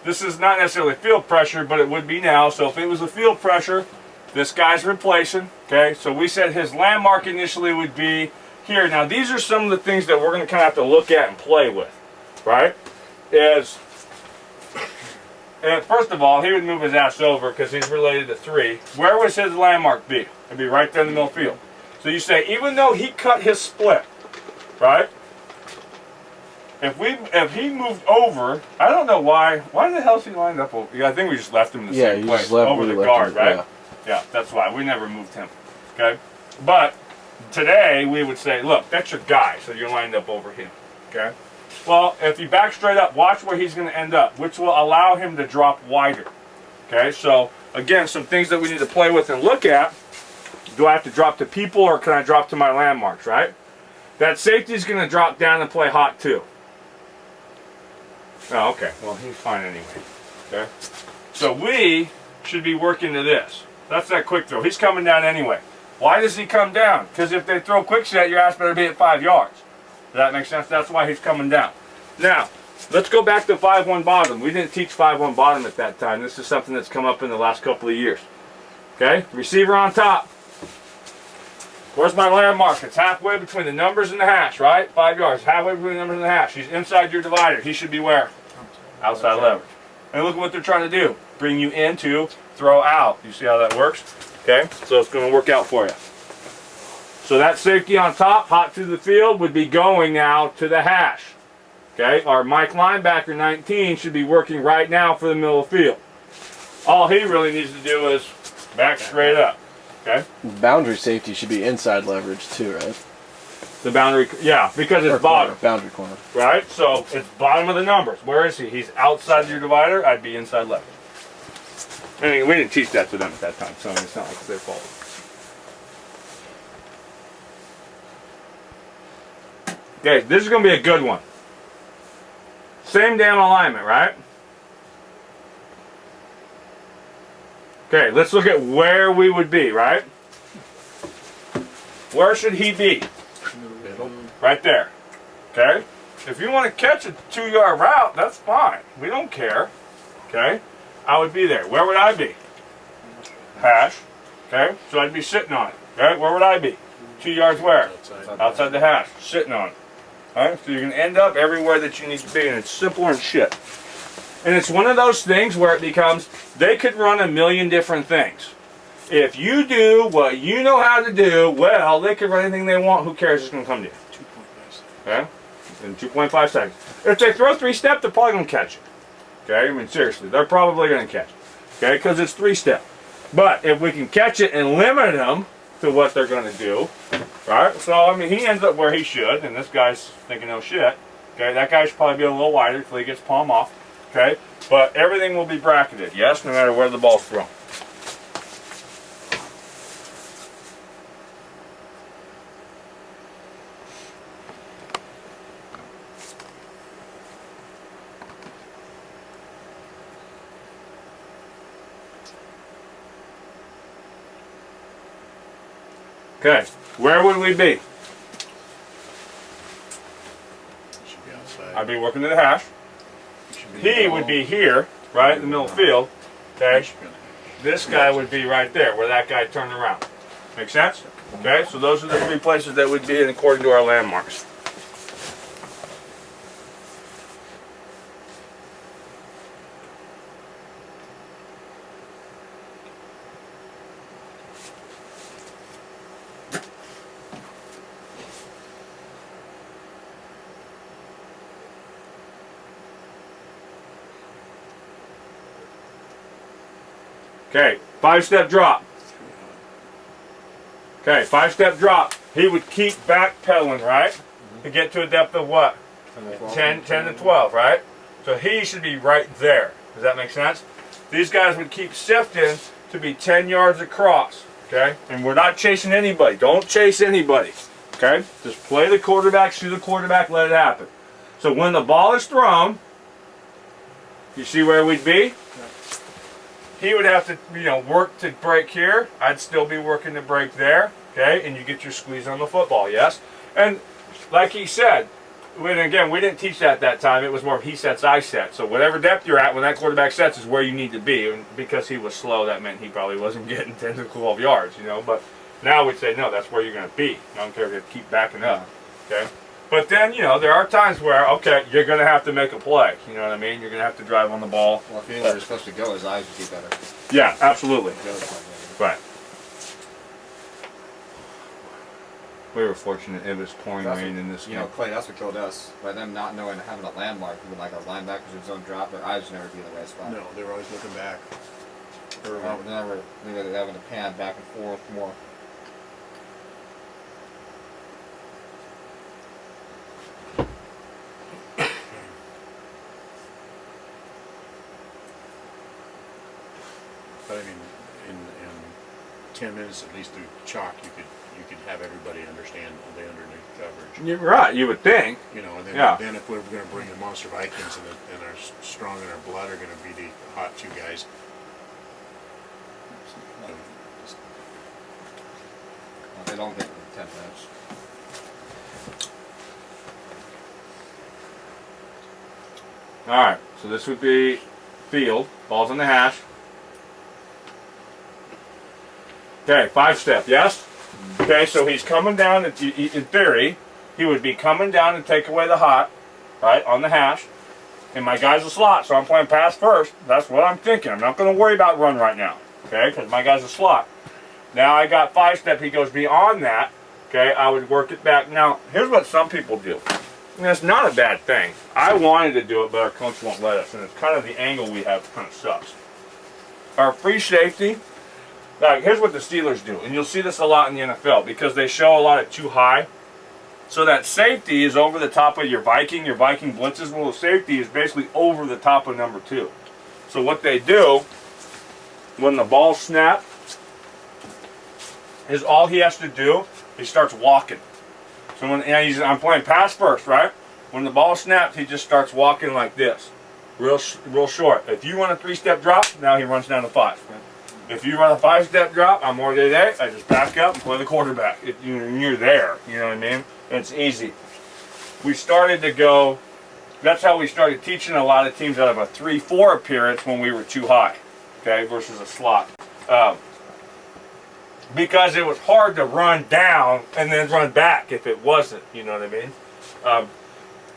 This is not necessarily field pressure, but it would be now. So if it was a field pressure, this guy's replacing, okay? So we said his landmark initially would be here. Now these are some of the things that we're going to kind of have to look at and play with, right? And first of all, he would move his ass over because he's related to 3. Where would his landmark be? It'd be right there in the middle field. So you say, even though he cut his split, right? If he moved over, I don't know why. Why the hell is he lined up over? Yeah, I think we just left him in the same place over the guard, right? Yeah, that's why. We never moved him. Okay? But today we would say, look, that's your guy, so you're lined up over him. Okay? Well, if you back straight up, watch where he's going to end up, which will allow him to drop wider. Okay? So, again, some things that we need to play with and look at. Do I have to drop to people or can I drop to my landmarks, right? That safety is going to drop down and play hot too. Oh, okay. Well, he's fine anyway. Okay? So we should be working to this. That's that quick throw. He's coming down anyway. Why does he come down? Because if they throw quick set, your ass better be at 5 yards. Does that make sense? That's why he's coming down. Now, let's go back to 5-1 bottom. We didn't teach 5-1 bottom at that time. This is something that's come up in the last couple of years. Okay? Receiver on top. Where's my landmark? It's halfway between the numbers and the hash, right? 5 yards. Halfway between the numbers and the hash. He's inside your divider. He should be where? Outside leverage. And look at what they're trying to do. Bring you into throw out. You see how that works? Okay? So it's going to work out for you. So that safety on top, hot to the field, would be going now to the hash. Okay? Our Mike linebacker 19 should be working right now for the middle of the field. All he really needs to do is back straight up. Okay? Boundary safety should be inside leverage too, right? The boundary, yeah, because it's bottom. Boundary corner. Right? So it's bottom of the numbers. Where is he? He's outside your divider. I'd be inside leverage. I mean, we didn't teach that to them at that time, so I mean, it's not like it's their fault. Okay, this is going to be a good one. Same damn alignment, right? Okay, let's look at where we would be, right? Where should he be? Right there. Okay? If you want to catch a 2-yard route, that's fine. We don't care. Okay? I would be there. Where would I be? Hash. Okay? So I'd be sitting on it. Okay? Where would I be? 2 yards where? Outside the hash. Sitting on it. Alright? So you're going to end up everywhere that you need to be, and it's simpler than shit. And it's one of those things where it becomes, they could run a million different things. If you do what you know how to do, well, they can run anything they want. Who cares? It's going to come to you. 2.5 seconds. Okay? In 2.5 seconds. If they throw 3-step, they're probably going to catch it. Okay? I mean, seriously, they're probably going to catch it. Okay? Because it's 3-step. But if we can catch it and limit them to what they're going to do, right? So, I mean, he ends up where he should, and this guy's thinking, oh shit. Okay? That guy should probably be a little wider until he gets palm off. Okay? But everything will be bracketed, yes, no matter where the ball's thrown. Okay, where would we be? Should be outside. I'd be working to the hash. He would be here, right in the middle of the field. Okay, this guy would be right there, where that guy turned around. Make sense? Okay, so those are the 3 places that would be in according to our landmarks. Okay, 5-step drop. Okay, 5-step drop. He would keep backpedaling, right? To get to a depth of what? 10 to 12, right? So he should be right there. Does that make sense? These guys would keep sifting to be 10 yards across. Okay? And we're not chasing anybody. Don't chase anybody. Okay? Just play the quarterback, shoot the quarterback, let it happen. So when the ball is thrown, you see where we'd be? He would have to, work to break here. I'd still be working to break there. Okay? And you get your squeeze on the football, yes? And like he said, again, we didn't teach that at that time. It was more of he sets, I set. So whatever depth you're at when that quarterback sets is where you need to be. And because he was slow, that meant he probably wasn't getting 10 to 12 yards, But now we'd say, no, that's where you're going to be. I don't care if you keep backing up. Okay? But then, there are times where, okay, you're going to have to make a play. You know what I mean? You're going to have to drive on the ball. Well, if he knew where he was supposed to go, his eyes would be better. Yeah, absolutely. Right. We were fortunate it was pouring rain in this game. Clay, that's what killed us. By them not knowing having a landmark, even like our linebackers in zone drop, their eyes would never be in the right spot. No, they were always looking back. They were having to pan back and forth more. But I mean, in 10 minutes at least through chalk, you could have everybody understand the underneath coverage. You're right, you would think. And then, Yeah. then if we're going to bring the Monster Vikings and our strong and our blood are going to be the hot 2 guys. They don't get 10 minutes. Alright, so this would be field. Ball's on the hash. Okay, 5-step, yes? Okay, so he's coming down, in theory, he would be coming down to take away the hot, right, on the hash. And my guy's a slot, so I'm playing pass first. That's what I'm thinking. I'm not going to worry about run right now, okay, because my guy's a slot. Now I got 5-step, he goes beyond that, okay, I would work it back. Now, here's what some people do. And it's not a bad thing. I wanted to do it, but our coach won't let us, and it's kind of the angle we have kind of sucks. Our free safety, like, here's what the Steelers do, and you'll see this a lot in the NFL because they show a lot of too high. So that safety is over the top of your Viking blitzes. Well, the safety is basically over the top of number 2. So what they do, when the ball snaps, is all he has to do, he starts walking. So when I'm playing pass first, right? When the ball snaps, he just starts walking like this, real short. If you run a 3-step drop, now he runs down to 5. If you run a 5-step drop, I'm more day. I just back up and play the quarterback. You're there. You know what I mean? It's easy. We started to go. That's how we started teaching a lot of teams out of a 3-4 appearance when we were too high, okay, versus a slot. Because it was hard to run down and then run back if it wasn't. You know what I mean?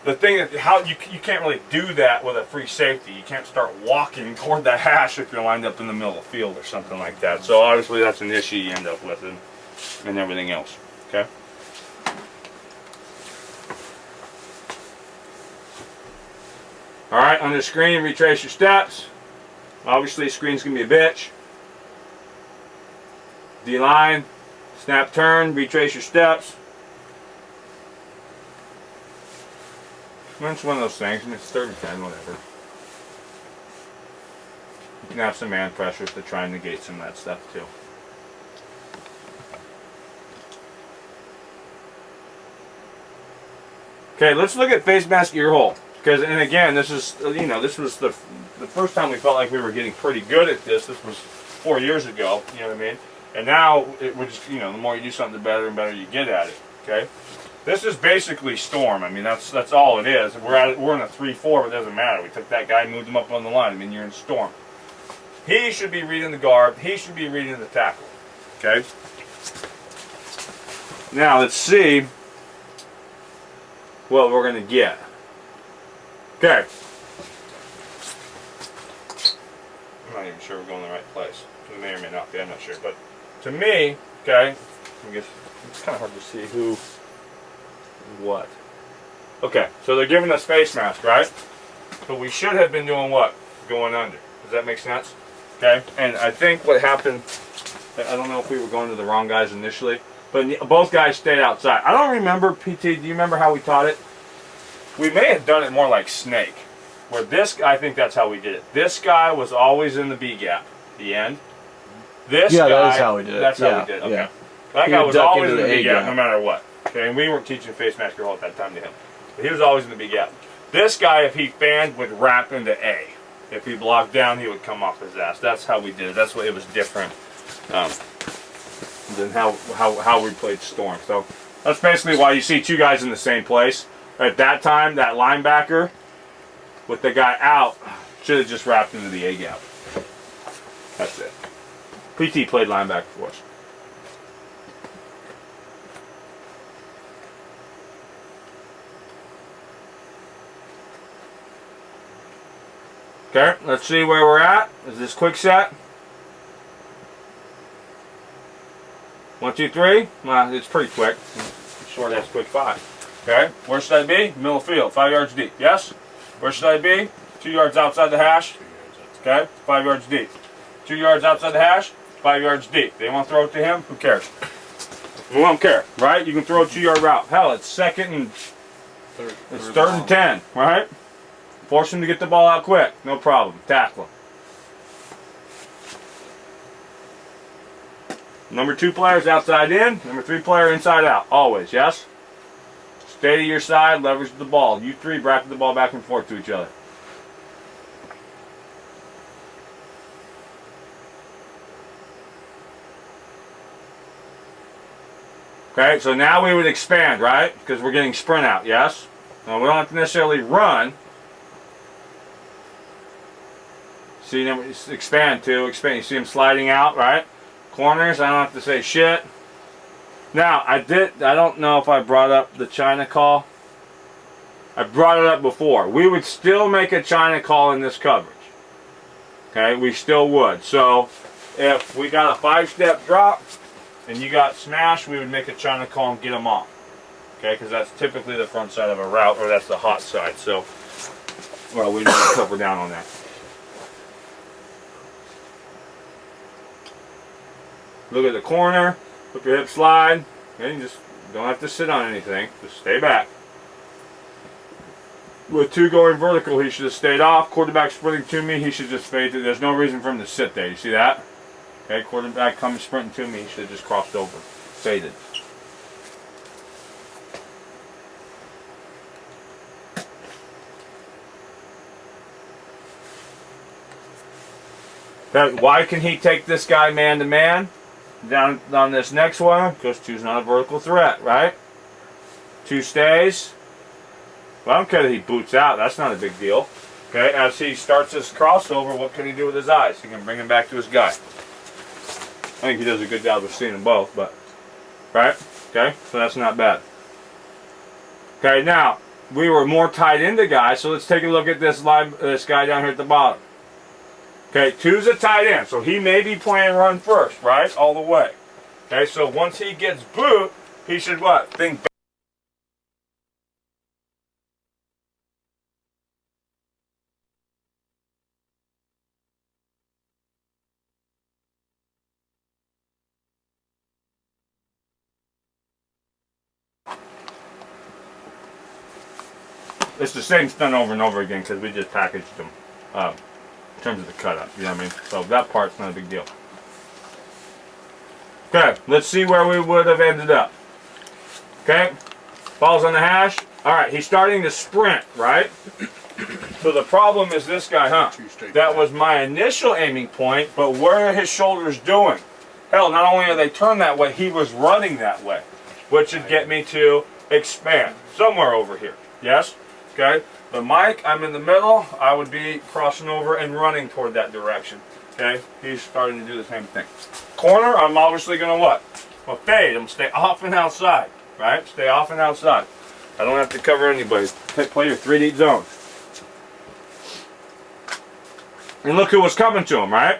the thing that you can't really do that with a free safety. You can't start walking toward the hash if you're lined up in the middle of the field or something like that. So obviously that's an issue you end up with and everything else. Okay. All right, on the screen, retrace your steps. Obviously, screen's gonna be a bitch. D-line, snap, turn, retrace your steps. It's one of those things, and it's 3rd and 10, whatever. You can have some man pressures to try and negate some of that stuff too. Okay, let's look at face mask ear hole. Because, and again, this is, this was the first time we felt like we were getting pretty good at this. This was 4 years ago, you know what I mean? And now, we're just, the more you do something, the better and better you get at it, okay? This is basically storm. I mean, that's all it is. We're in a 3-4, but it doesn't matter. We took that guy, moved him up on the line. I mean, you're in storm. He should be reading the guard. He should be reading the tackle, okay? Now, let's see what we're going to get. Okay. I'm not even sure we're going in the right place. We may or may not be, I'm not sure. But to me, okay, I guess it's kind of hard to see who, what. Okay, so they're giving us face mask, right? But we should have been doing what? Going under. Does that make sense? Okay, and I think what happened, I don't know if we were going to the wrong guys initially, but both guys stayed outside. I don't remember, PT, do you remember how we taught it? We may have done it more like snake, where this, I think that's how we did it. This guy was always in the B gap, the end. This guy, that is how we did it. That's how we did it, okay. Yeah. That He guy would was duck always in into the the B A gap, gap. no matter what. Okay, and we weren't teaching face mask or all at that time to him. But he was always in the B gap. This guy, if he fanned, would wrap into A. If he blocked down, he would come off his ass. That's how we did it. That's what it was different than how we played Storm. So that's basically why you see two guys in the same place. At that time, that linebacker with the guy out should have just wrapped into the A gap. That's it. PT played linebacker for us. Okay, let's see where we're at. Is this quick set? 1, 2, 3. Well, it's pretty quick. Short ass quick 5. Okay, where should I be? Middle field, 5 yards deep. Yes? Where should I be? 2 yards outside the hash. Okay, 5 yards deep. 2 yards outside the hash, 5 yards deep. They want to throw it to him? Who cares? We don't care, right? You can throw a 2-yard route. Hell, it's second and it's third and 10, right? Force him to get the ball out quick. No problem. Tackle him. Number 2 player's outside in. Number 3 player inside out. Always, yes? Stay to your side, leverage the ball. You 3 bracket the ball back and forth to each other. Okay, so now we would expand, right? Because we're getting sprint out, yes? Now we don't have to necessarily run. See them expand too, expand. You see them sliding out, right? Corners, I don't have to say shit. Now, I don't know if I brought up the China call. I brought it up before. We would still make a China call in this coverage. Okay, we still would. So, if we got a 5-step drop and you got smashed, we would make a China call and get them off. Okay, because that's typically the front side of a route, or that's the hot side. So, well, we need to cover down on that. Look at the corner, look your hip slide, and you just don't have to sit on anything, just stay back. With 2 going vertical, he should have stayed off. Quarterback sprinting to me, he should just fade. There's no reason for him to sit there, you see that? Okay, quarterback coming sprinting to me, he should have just crossed over, faded. Why can he take this guy man to man? Down on this next one, because 2's not a vertical threat, right? 2 stays. Well, I don't care that he boots out. That's not a big deal. Okay, as he starts this crossover, what can he do with his eyes? He can bring him back to his guy. I think he does a good job of seeing them both, but right? Okay, so that's not bad. Okay, now we were more tied into guys. So let's take a look at this guy down here at the bottom. Okay, 2's a tight end, so he may be playing run first, right? All the way. Okay, so once he gets boot, he should what? Think back. It's the same stunt over and over again because we just packaged them in terms of the cut up, you know what I mean? So that part's not a big deal. Okay, let's see where we would have ended up. Okay, ball's on the hash. All right, he's starting to sprint, right? So the problem is this guy, huh? That was my initial aiming point, but what are his shoulders doing? Hell, not only are they turned that way, he was running that way, which should get me to expand somewhere over here. Yes? Okay, the mic, I'm in the middle. I would be crossing over and running toward that direction. Okay, he's starting to do the same thing. Corner, I'm obviously going to what? Well, fade. I'm going to stay off and outside, right? Stay off and outside. I don't have to cover anybody. Play your 3 deep zone. And look who was coming to him, right?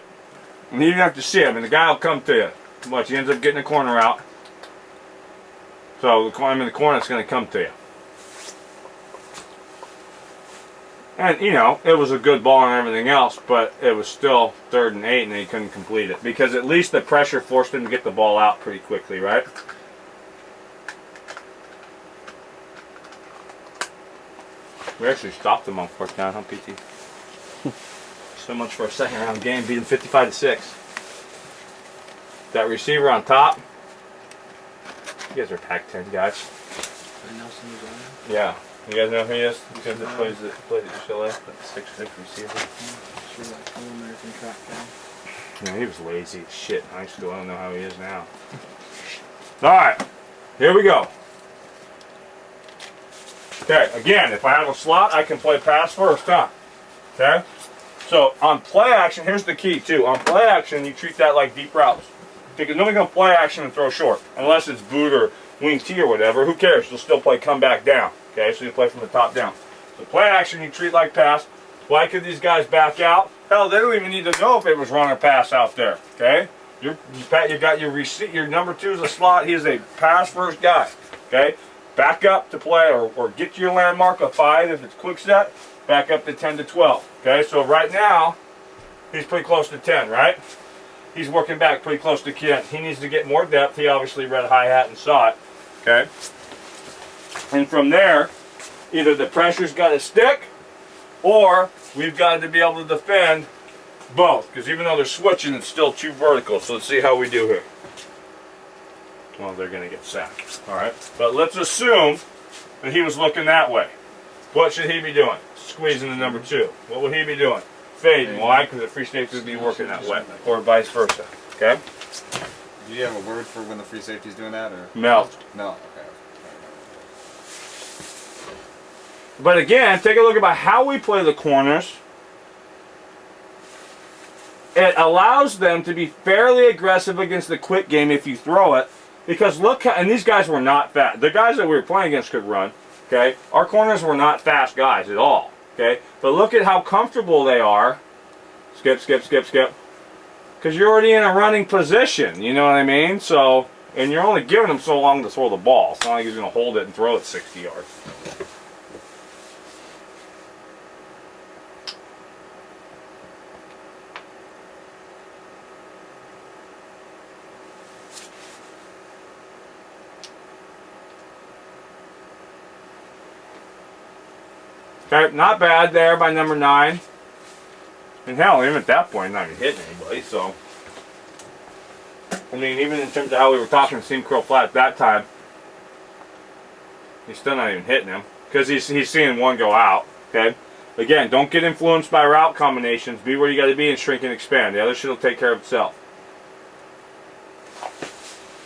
And you didn't have to see him, and the guy will come to you. Watch, he ends up getting the corner out. So I'm in the corner, it's going to come to you. And, you know, it was a good ball and everything else, but it was still 3rd and 8 and he couldn't complete it. Because at least the pressure forced him to get the ball out pretty quickly, right? We actually stopped them on 4th down, huh, PT? So much for a second round game, beating 55-6. That receiver on top. You guys are Pac-10 guys. Nelson was on. Yeah. You guys know who he is? The kid that plays at UCLA? That 6'6" receiver. Sure, that All-American track guy. Yeah, he was lazy as shit in high school. I don't know how he is now. Alright. Here we go. Okay, again, if I have a slot, I can play pass first, huh? Okay? So, on play action, here's the key, too. On play action, you treat that like deep routes. Because nobody's going to play action and throw short. Unless it's boot or wing T or whatever. Who cares? You'll still play come back down. Okay, so you play from the top down. So play action, you treat like pass. Why could these guys back out? Hell, they don't even need to know if it was run or pass out there. Okay, you got your receipt. Your number 2 is a slot. He is a pass first guy. Okay, back up to play or get to your landmark of 5 if it's quick set. Back up to 10 to 12. Okay, so right now he's pretty close to 10. Right, he's working back pretty close to 10. He needs to get more depth. He obviously read hi-hat and saw it. Okay. And from there, either the pressure's got to stick, or we've got to be able to defend both. Because even though they're switching, it's still 2 verticals. So let's see how we do here. Well, they're going to get sacked. All right. But let's assume that he was looking that way. What should he be doing? Squeezing the number 2. What would he be doing? Fading. Why? Because the free safety would be working that way. Or vice versa. Okay? Do you have a word for when the free safety's doing that? Or Melt. No. Okay. But again, take a look at how we play the corners. It allows them to be fairly aggressive against the quick game if you throw it. Because look how, and these guys were not fast. The guys that we were playing against could run. Okay, our corners were not fast guys at all. Okay, but look at how comfortable they are. Skip, skip, skip, skip. Because you're already in a running position. You know what I mean? So, and you're only giving them so long to throw the ball. It's not like he's going to hold it and throw it 60 yards. Okay, not bad there by number 9. And hell, even at that point, not even hitting anybody, so. I mean, even in terms of how we were talking seam curl flat at that time, he's still not even hitting him. Because he's seeing one go out, okay? Again, don't get influenced by route combinations. Be where you got to be and shrink and expand. The other shit will take care of itself.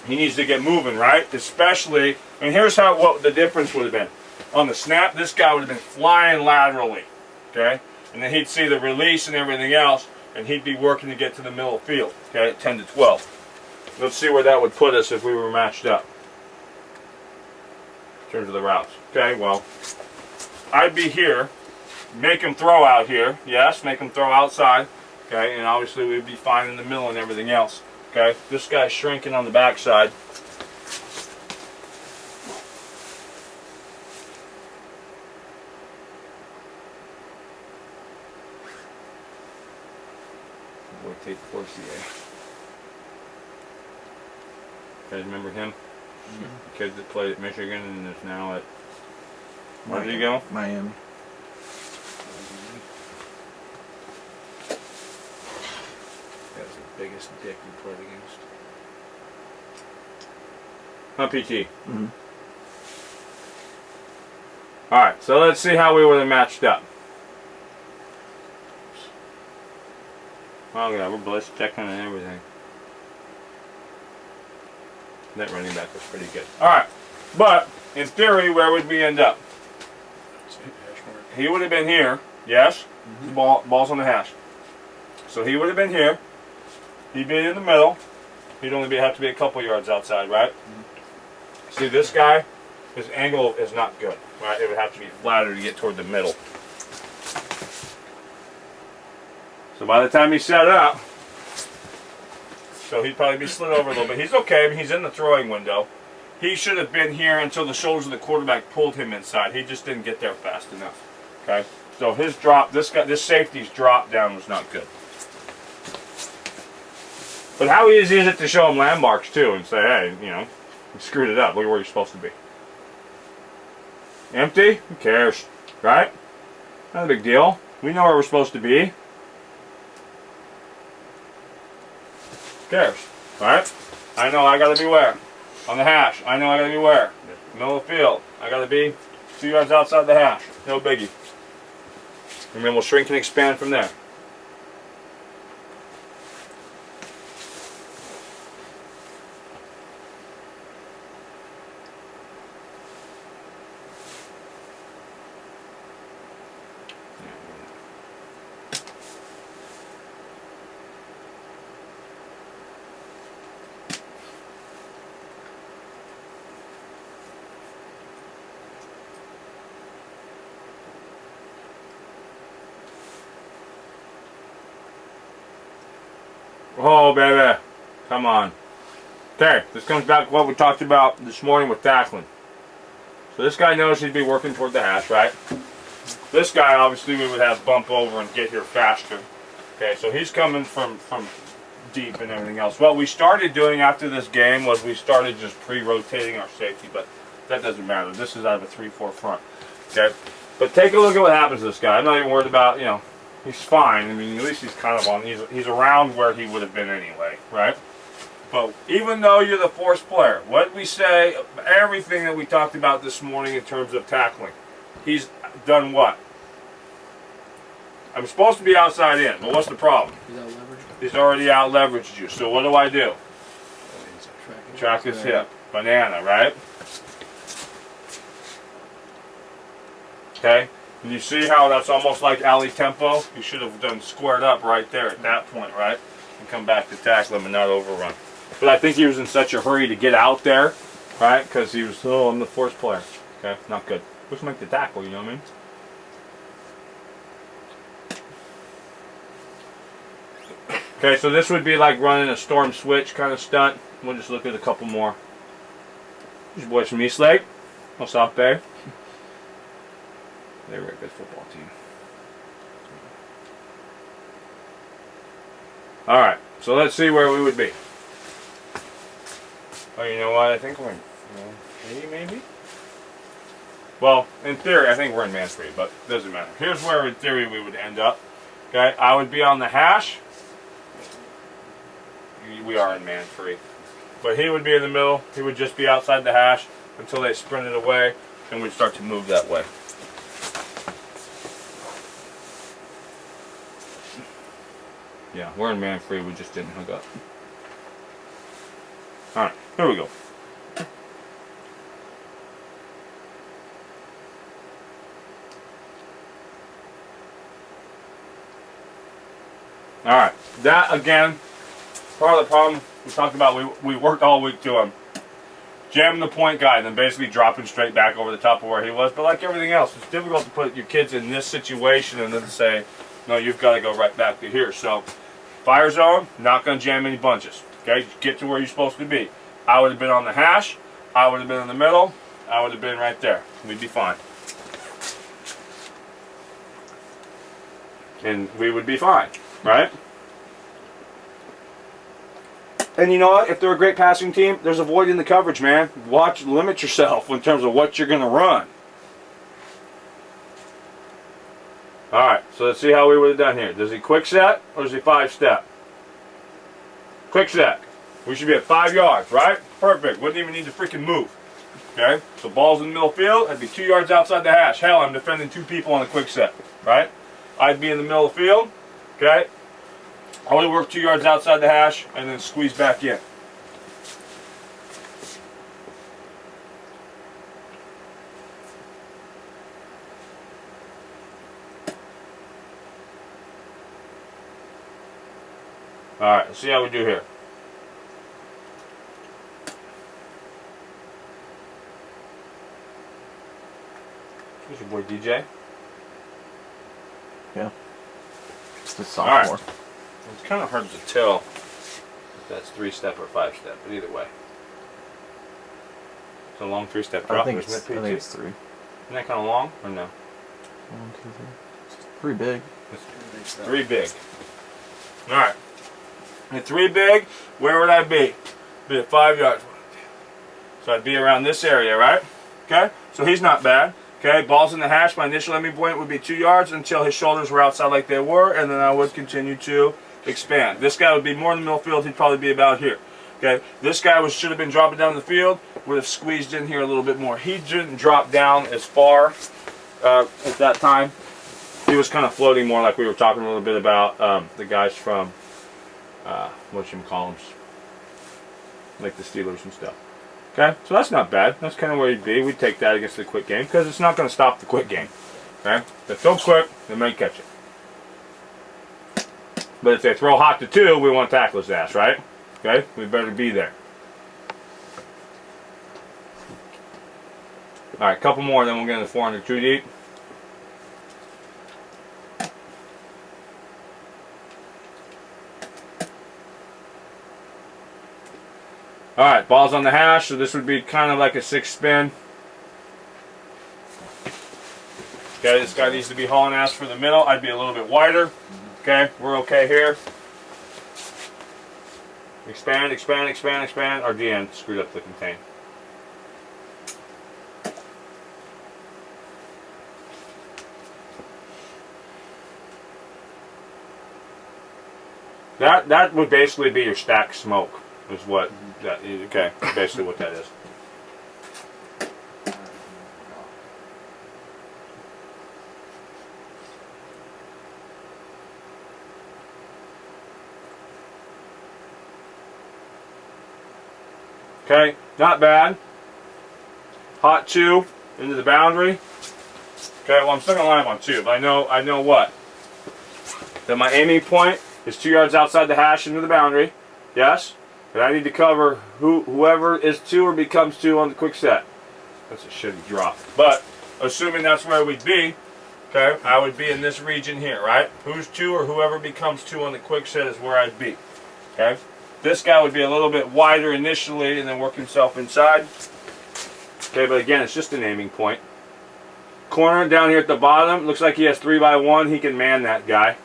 He needs to get moving, right? Especially, and here's what the difference would have been. On the snap, this guy would have been flying laterally, okay? And then he'd see the release and everything else, and he'd be working to get to the middle of the field, okay, at 10 to 12. Let's see where that would put us if we were matched up in terms of the routes. Okay, well, I'd be here, make him throw out here, yes, make him throw outside, okay, and obviously we'd be fine in the middle and everything else, okay. This guy's shrinking on the backside. Boy, Pt2. You guys remember him? The kid that played at Michigan and is now at, where did he go? Miami. That's the biggest dick you played against. Not PT. Mm-hmm. Alright, so let's see how we would have matched up. Oh yeah, we're blitz checking and everything. That running back was pretty good. Alright, but in theory, where would we end up? He would have been here, yes? The ball's on the hash. So he would have been here. He'd be in the middle. He'd only have to be a couple yards outside, right? See, this guy, his angle is not good, right? It would have to be flatter to get toward the middle. So by the time he set up, so he'd probably be slid over a little bit. He's okay, he's in the throwing window. He should have been here until the shoulders of the quarterback pulled him inside. He just didn't get there fast enough. Okay? So his drop, this safety's drop down was not good. But how easy is it to show him landmarks too and say, hey, you know, you screwed it up. Look at where you're supposed to be. Empty? Who cares? Right? Not a big deal. We know where we're supposed to be. Who cares? Right? I know I gotta be where? On the hash. I know I gotta be where? Middle of the field. I gotta be 2 yards outside the hash. No biggie. And then we'll shrink and expand from there. Oh, baby. Come on. Okay, this comes back to what we talked about this morning with tackling. So this guy knows he'd be working toward the hash, right? This guy, obviously, we would have bump over and get here faster. Okay, so he's coming from deep and everything else. What we started doing after this game was we started just pre-rotating our safety, but that doesn't matter. This is out of a 3-4 front. Okay? But take a look at what happens to this guy. I'm not even worried about, you know, he's fine. I mean, at least he's kind of on. He's around where he would have been anyway, right? But even though you're the force player, what we say, everything that we talked about this morning in terms of tackling, he's done what? I'm supposed to be outside in, but what's the problem? He's out leveraged. He's already out leveraged you. So what do? Track his hip. Banana, right? Okay? And you see how that's almost like alley tempo? You should have done squared up right there at that point, right? And come back to tackle him and not overrun. But I think he was in such a hurry to get out there, right? Because he was, oh, I'm the force player. Okay, not good. Let's make the tackle, you know what I mean? Okay, so this would be like running a storm switch kind of stunt. We'll just look at a couple more. These boys from East Lake, no South Bay. They were a good football team. Alright, so let's see where we would be. Oh, you know what? I think we're in A, maybe? Well, in theory, I think we're in man free, but it doesn't matter. Here's where, in theory, we would end up. Okay, I would be on the hash. We are in man free. But he would be in the middle. He would just be outside the hash until they sprinted away, and we'd start to move that way. Yeah, we're in man free, we just didn't hook up. Alright, here we go. Alright, that again, part of the problem we talked about, we worked all week to him. jamming the point guy, and then basically dropping straight back over the top of where he was. But like everything else, it's difficult to put your kids in this situation and then say, no, you've got to go right back to here. So, fire zone, not going to jam any bunches. Okay, get to where you're supposed to be. I would have been on the hash. I would have been in the middle. I would have been right there. We'd be fine. And we would be fine, right? And you know what? If they're a great passing team, there's avoiding the coverage, man. Limit yourself in terms of what you're going to run. All right, so let's see how we would have done here. Does he quick set or does he 5-step? Quick set. We should be at 5 yards, right? Perfect. Wouldn't even need to freaking move. Okay, so ball's in the middle field. I'd be 2 yards outside the hash. Hell, I'm defending 2 people on a quick set, right? I'd be in the middle of the field. Okay, I would work 2 yards outside the hash and then squeeze back in. All right, let's see how we do here. Here's your boy DJ. Yeah. It's a All right. sophomore. It's kind of hard to tell if that's 3-step or 5-step, but either way. It's a long 3-step drop. I think isn't it's it, Pt2? 3. Isn't that kind of long or no? 1, 2, 3. It's pretty big. It's 3 big. All right. At 3 big, where would I be? Be at 5 yards. So I'd be around this area, right? Okay. So he's not bad. Okay. Ball's in the hash. My initial ending point would be 2 yards until his shoulders were outside like they were, and then I would continue to expand. This guy would be more in the middle field. He'd probably be about here. Okay. This guy should have been dropping down the field. Would have squeezed in here a little bit more. He didn't drop down as far at that time. He was kind of floating more, like we were talking a little bit about the guys from whatchamacallums, like the Steelers and stuff. Okay, so that's not bad. That's kind of where he'd be. We'd take that against the quick game because it's not going to stop the quick game. Okay, if they throw quick, they may catch it. But if they throw hot to 2, we want to tackle his ass, right? Okay, we better be there. All right, couple more, then we'll get into 400 2 deep. All right, ball's on the hash, so this would be kind of like a 6 spin. Okay, this guy needs to be hauling ass for the middle. I'd be a little bit wider. Okay, we're okay here. Expand, expand, expand, expand. Our DN screwed up the contain. That would basically be your stack smoke. Is what that is. Okay, basically what that is. Okay, not bad. Hot 2 into the boundary. Okay, well I'm still gonna line up on 2, but I know what. That my aiming point is 2 yards outside the hash into the boundary. Yes? And I need to cover whoever is 2 or becomes 2 on the quick set. That's a shitty drop. But assuming that's where we'd be, okay, I would be in this region here, right? Who's 2 or whoever becomes 2 on the quick set is where I'd be. Okay? This guy would be a little bit wider initially and then work himself inside. Okay, but again, it's just an aiming point. Corner down here at the bottom, looks like he has 3x1. He can man that guy.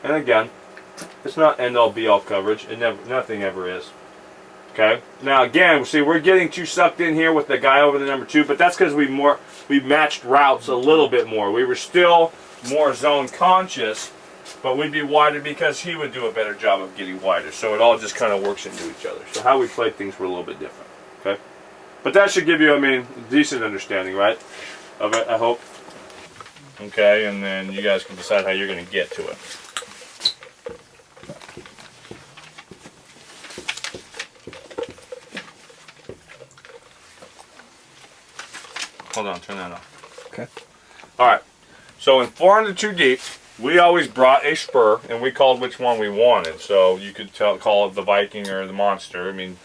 And again, it's not end-all be-all coverage. Nothing ever is. Okay. Now again, see, we're getting too sucked in here with the guy over the number 2, but that's because we matched routes a little bit more. We were still more zone conscious, but we'd be wider because he would do a better job of getting wider. So it all just kind of works into each other. So how we played things were a little bit different. Okay. But that should give you, I mean, a decent understanding, right, of it, I hope. Okay, and then you guys can decide how you're going to get to it. Hold on, turn that off. Okay. All right. So in 400 2 deep, we always brought a spur, and we called which one we wanted. So you could call it the Viking or the Monster. I mean,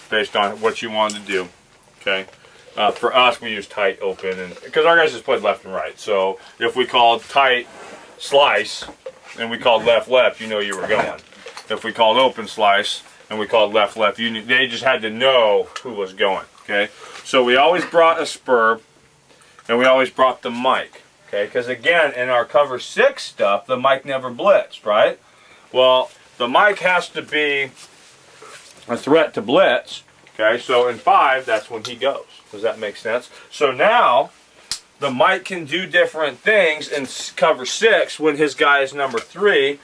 based on what you wanted to do. Okay. For us, we use tight, open, and because our guys just played left and right. So if we called tight, slice, and we called left, left, you know you were going. If we called open, slice, and we called left, left, they just had to know who was going. Okay. So we always brought a spur, and we always brought the mic. Okay, because again, in our cover 6 stuff, the mic never blitzed, right? Well, the mic has to be a threat to blitz. Okay, so in 5, that's when he goes. Does that make sense? So now, the mic can do different things in cover 6 when his guy is number 3,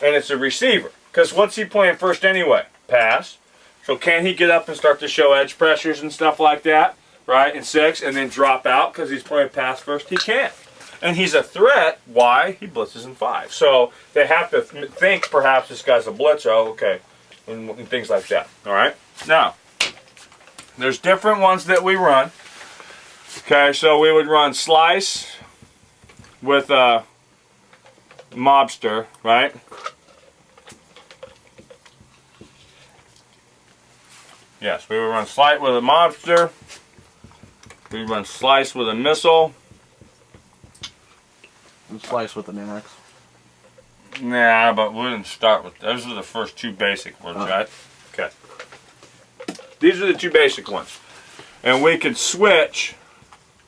and it's a receiver. Because what's he playing first anyway? Pass. So can he get up and start to show edge pressures and stuff like that, right, in 6, and then drop out because he's playing pass first? He can't. And he's a threat. Why? He blitzes in 5. So they have to think perhaps this guy's a blitzer. Oh, okay. And things like that. All right? Now, there's different ones that we run. Okay, so we would run slice with a mobster, right? Yes, we would run slice with a mobster. We run slice with a missile. And slice with an axe. Nah, but we didn't start with those. Are the first 2 basic ones, right? Okay. These are the 2 basic ones. And we could switch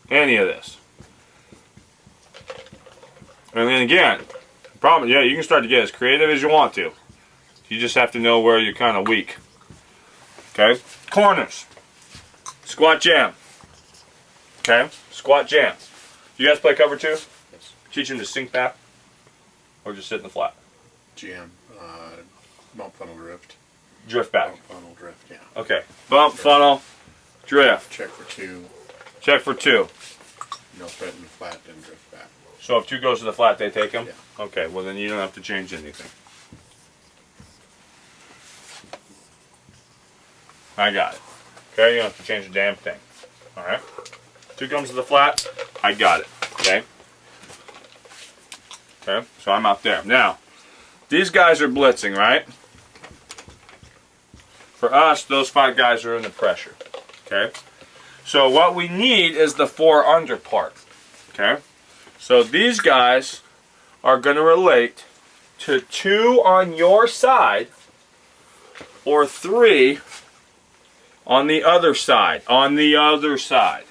any of this. And then again, problem, yeah, you can start to get as creative as you want to. You just have to know where you're kind of weak. Okay? Corners. Squat jam. Okay? Squat jam. You guys play cover 2? Yes. Teach him to sink back? Or just sit in the flat? Jam, bump, funnel, drift. Drift back. Bump, funnel, drift, yeah. Okay. Bump, funnel, drift. Check for 2. Check for 2. No threat in the flat, then drift back. So if 2 goes to the flat, they take him? Yeah. Okay, well then you don't have to change anything. I got it. Okay, you don't have to change a damn thing. Alright? 2 comes to the flat, I got it. Okay? Okay, so I'm out there. Now, these guys are blitzing, right? For us, those 5 guys are in the pressure. Okay? So what we need is the 4 under part. Okay? So these guys are going to relate to 2 on your side or 3 on the other side. On the other side.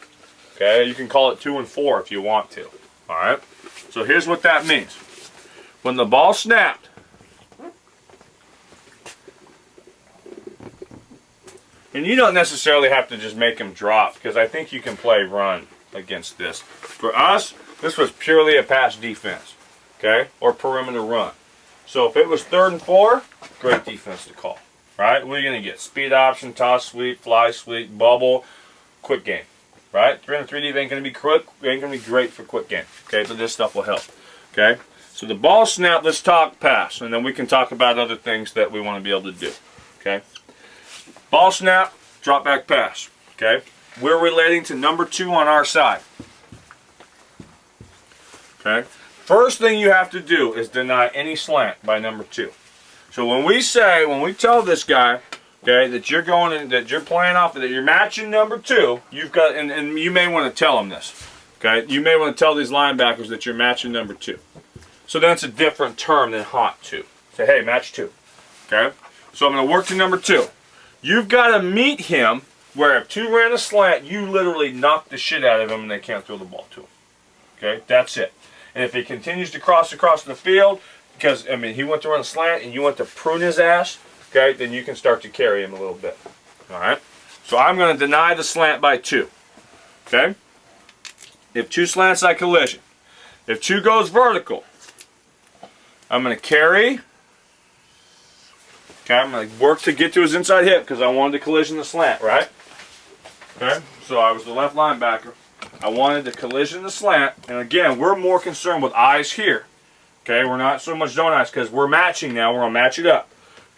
Okay? You can call it 2 and 4 if you want to. Alright? So here's what that means. When the ball snapped, and you don't necessarily have to just make him drop, because I think you can play run against this. For us, this was purely a pass defense, okay, or perimeter run. So if it was 3rd and 4, great defense to call, right? We're going to get speed option, toss sweep, fly sweep, bubble, quick game, right? 3 and 3 deep ain't going to be quick, ain't going to be great for quick game, okay, but this stuff will help, okay? So the ball snap, let's talk pass, and then we can talk about other things that we want to be able to do, okay? Ball snap, drop back pass, okay? We're relating to number 2 on our side, okay? First thing you have to do is deny any slant by number 2. So when we tell this guy, okay, that you're going in, that you're playing off, that you're matching number 2, you've got, and you may want to tell him this, okay? You may want to tell these linebackers that you're matching number 2. So that's a different term than hot 2. Say, hey, match 2. Okay? So I'm going to work to number 2. You've got to meet him where if 2 ran a slant, you literally knock the shit out of him and they can't throw the ball to him. Okay? That's it. And if he continues to cross across the field, because, I mean, he went to run a slant and you want to prune his ass, okay, then you can start to carry him a little bit. All right? So I'm going to deny the slant by 2. Okay? If 2 slants, I collision. If 2 goes vertical, I'm going to carry. Okay, I'm going to work to get to his inside hip because I wanted to collision the slant, right? Okay, so I was the left linebacker. I wanted to collision the slant. And again, we're more concerned with eyes here. Okay, we're not so much zone eyes because we're matching now. We're going to match it up.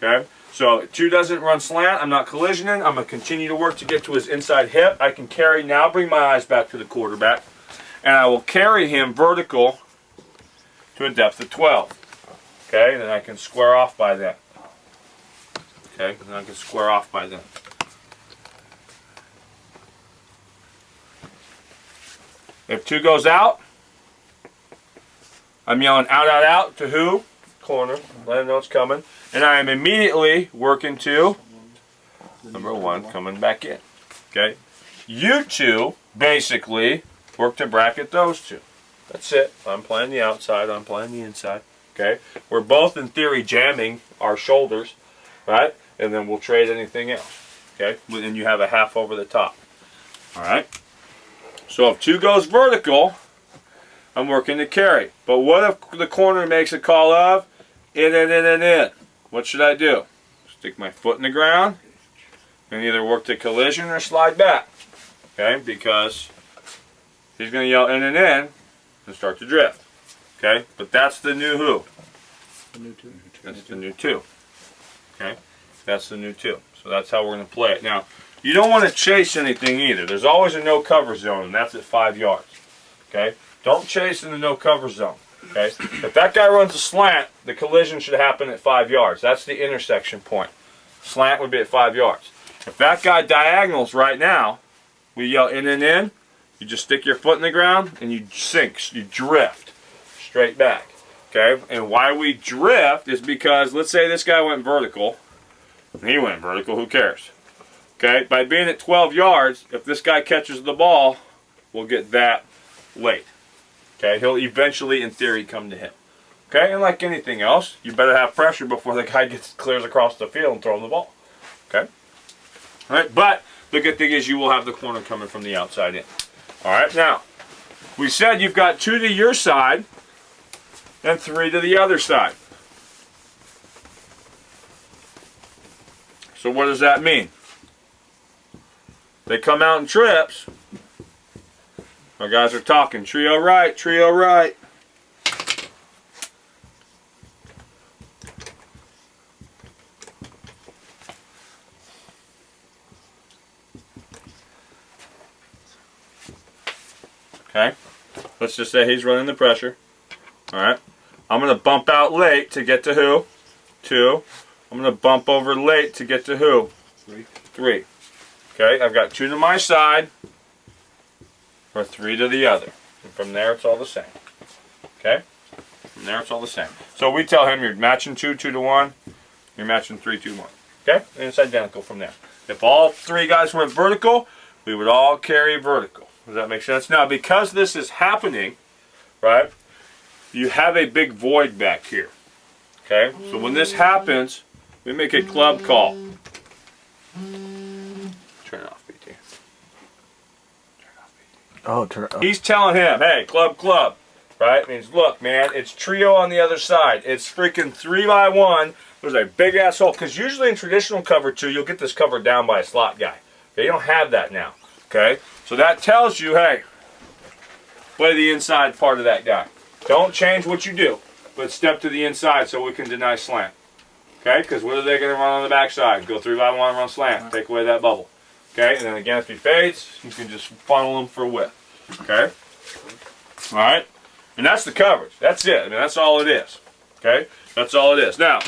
Okay, so 2 doesn't run slant. I'm not collisioning. I'm going to continue to work to get to his inside hip. I can carry now, bring my eyes back to the quarterback. and I will carry him vertical to a depth of 12. Okay, then I can square off by that. Okay, then I can square off by then. If 2 goes out, I'm yelling out, out, out to who? Corner. Let him know it's coming. And I am immediately working to number 1 coming back in. Okay? You two basically work to bracket those 2. That's it. I'm playing the outside. I'm playing the inside. Okay? We're both in theory jamming our shoulders, right? And then we'll trade anything else. Okay? And you have a half over the top. All right? So if 2 goes vertical, I'm working to carry. But what if the corner makes a call of in? What should I do? Stick my foot in the ground and either work to collision or slide back. Okay? Because he's going to yell in and start to drift. Okay? But that's the new who? The new 2. That's the new 2. Okay? That's the new 2. So that's how we're going to play it. Now, you don't want to chase anything either. There's always a no cover zone, and that's at 5 yards. Okay? Don't chase in the no cover zone. Okay? If that guy runs a slant, the collision should happen at 5 yards. That's the intersection point. Slant would be at 5 yards. If that guy diagonals right now, we yell in. You just stick your foot in the ground and you sink, you drift straight back. Okay? And why we drift is because, let's say this guy went vertical. He went vertical, who cares? Okay? By being at 12 yards, if this guy catches the ball, we'll get that late. Okay? He'll eventually, in theory, come to him. Okay? And like anything else, you better have pressure before the guy clears across the field and throws the ball. Okay? All right? But the good thing is you will have the corner coming from the outside in. All right? Now, we said you've got 2 to your side and 3 to the other side. So what does that mean? They come out in trips. Our guys are talking. Trio right, trio right. Okay. Let's just say he's running the pressure. Alright. I'm going to bump out late to get to who? 2. I'm going to bump over late to get to who? 3. Okay, I've got 2 to my side, or 3 to the other. And from there, it's all the same. Okay? From there, it's all the same. So we tell him you're matching 2, 2 to 1. You're matching 3, 2, 1. Okay? And it's identical from there. If all 3 guys went vertical, we would all carry vertical. Does that make sense? Now, because this is happening, right, you have a big void back here. Okay? So when this happens, we make a club call. Turn it off, Pt. Turn it off, Pt. Oh, turn it off. He's telling him, hey, club. Right? Means, look, man, it's trio on the other side. It's freaking 3 by 1. There's a big ass hole. Because usually in traditional cover 2, you'll get this covered down by a slot guy. Okay? You don't have that now. Okay? So that tells you, hey, play the inside part of that guy. Don't change what you do, but step to the inside so we can deny slant. Okay? Because what are they going to run on the backside? Go 3 by 1, run slant. Take away that bubble. Okay? And then again, if he fades, you can just funnel him for width. Okay? Alright? And that's the coverage. That's it. I mean, that's all it is. Okay? That's all it is. Now,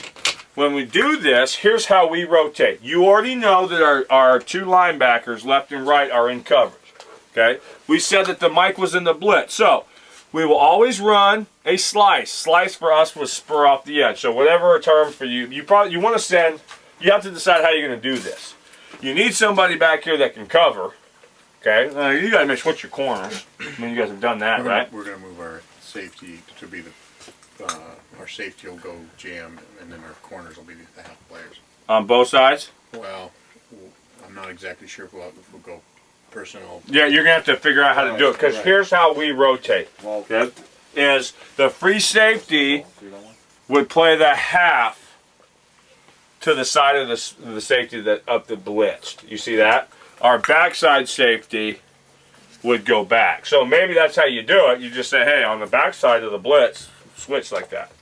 when we do this, here's how we rotate. You already know that our 2 linebackers, left and right, are in coverage. Okay? We said that the mic was in the blitz. So, we will always run a slice. Slice for us was spur off the edge. So whatever term for you, you want to send, you have to decide how you're going to do this. You need somebody back here that can cover. Okay? You got to make sure what's your corners. I mean, you guys have done that, right? We're going to move our safety to be the, our safety will go jam, and then our corners will be the half players. On both sides? Well, I'm not exactly sure if we'll go personnel. Yeah, you're going to have to figure out how to do it, because here's how we rotate. Okay? Is the free safety would play the half to the side of the safety that up the blitzed. You see that? Our backside safety would go back. So maybe that's how you do it. You just say, hey, on the backside of the blitz, switch like that.